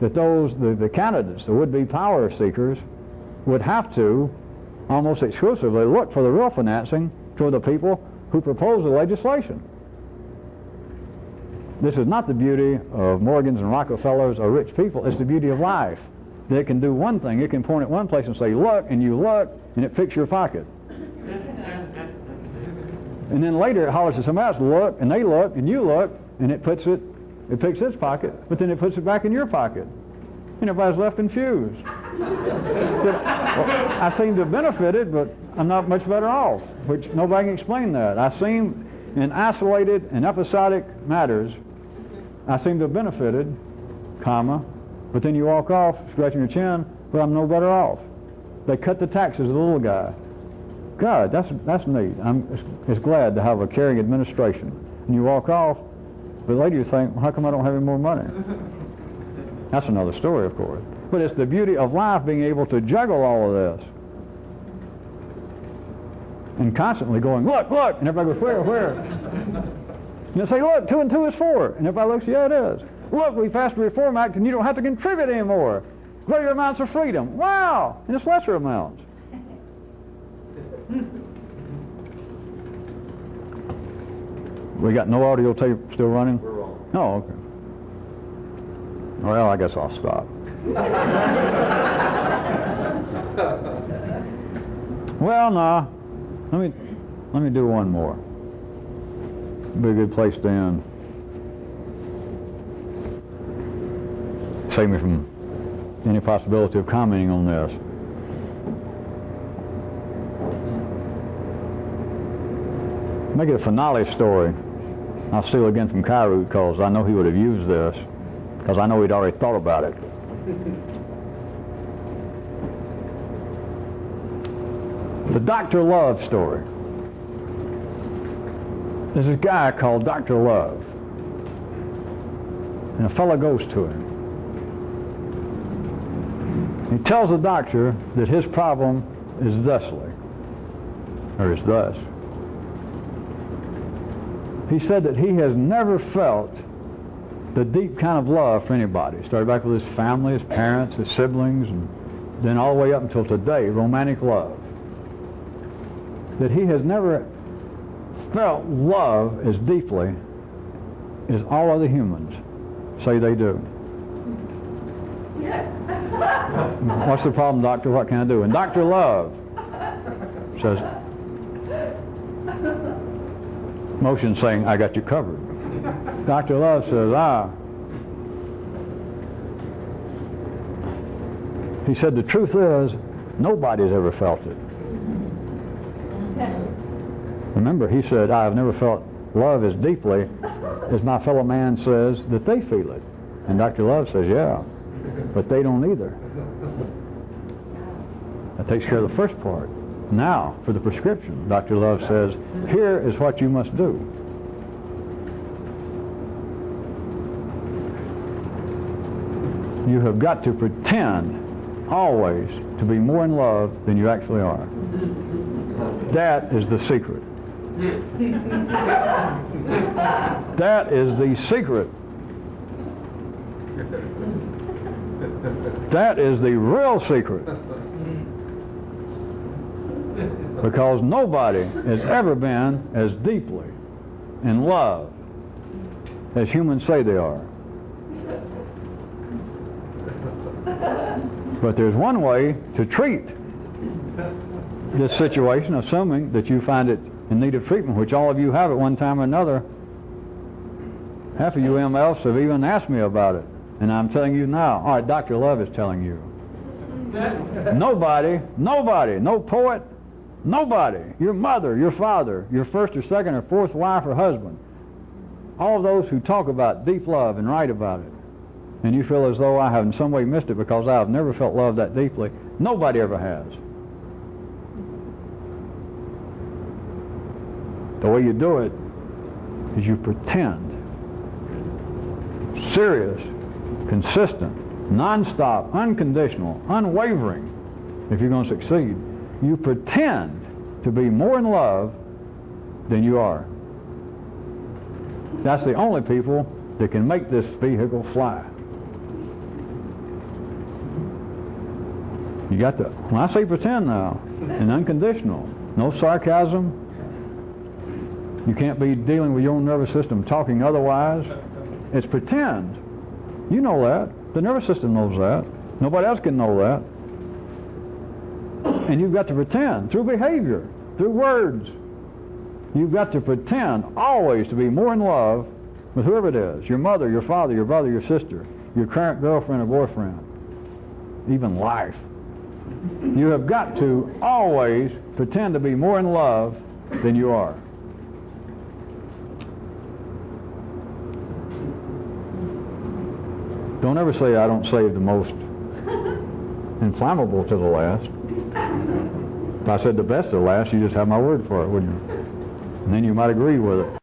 that the candidates, the would-be power seekers, would have to almost exclusively look for the real financing toward the people who propose the legislation. This is not the beauty of Morgans and Rockefellers or rich people. It's the beauty of life. They can do one thing. It can point at one place and say, look, and you look, and it picks your pocket. And then later it hollers to somebody else, look, and they look, and you look, and it picks its pocket, but then it puts it back in your pocket. And everybody's left confused. I seem to have benefited, but I'm not much better off, which nobody can explain that. I seem, in isolated and episodic matters, I seem to have benefited, but then you walk off scratching your chin, but I'm no better off. They cut the taxes of the little guy. God, that's neat. I'm just glad to have a caring administration. And you walk off, but later you think, well, how come I don't have any more money? That's another story, of course. But it's the beauty of life being able to juggle all of this. And constantly going, look, look, and everybody goes, where? And they say, look, 2 and 2 is 4. And everybody looks, yeah, it is. Look, we passed a Reform Act and you don't have to contribute anymore. Greater amounts of freedom. Wow! And it's lesser amounts. We got no audio tape still running? We're rolling. Oh, okay. Well, I guess I'll stop. Well, no. Let me do one more. Be a good place to end. Save me from any possibility of commenting on this. Make it a finale story. I'll steal again from Kyroots because I know he would have used this, because I know he'd already thought about it. The Dr. Love story. There's this guy called Dr. Love, and a fellow goes to him. He tells the doctor that his problem is thusly, or is thus. He said that he has never felt the deep kind of love for anybody. Started back with his family, his parents, his siblings, and then all the way up until today, romantic love. That he has never felt love as deeply as all other humans say they do. What's the problem, doctor? What can I do? And Dr. Love says, motion saying, I got you covered. Dr. Love says, he said, the truth is, nobody's ever felt it. Remember, he said, I have never felt love as deeply as my fellow man says that they feel it. And Dr. Love says, yeah, but they don't either. That takes care of the first part. Now, for the prescription, Dr. Love says, here is what you must do. You have got to pretend always to be more in love than you actually are. That is the secret. That is the secret. That is the real secret. Because nobody has ever been as deeply in love as humans say they are. But there's one way to treat this situation, assuming that you find it in need of treatment, which all of you have at one time or another. Half of you MFs have even asked me about it, and I'm telling you now. All right, Dr. Love is telling you. Nobody, no poet, nobody, your mother, your father, your first or second or fourth wife or husband, all of those who talk about deep love and write about it, and you feel as though I have in some way missed it because I have never felt love that deeply, nobody ever has. The way you do it is you pretend. Serious, consistent, non-stop, unconditional, unwavering. If you're going to succeed, you pretend to be more in love than you are. That's the only people that can make this vehicle fly. You got to, when I say pretend now, and unconditional, no sarcasm. You can't be dealing with your own nervous system talking otherwise. It's pretend. You know that. The nervous system knows that. Nobody else can know that. And you've got to pretend through behavior, through words. You've got to pretend always to be more in love with whoever it is. Your mother, your father, your brother, your sister, your current girlfriend or boyfriend, even life. You have got to always pretend to be more in love than you are. Don't ever say, I don't save the most inflammable to the last. If I said the best to the last, you just have my word for it, wouldn't you? And then you might agree with it.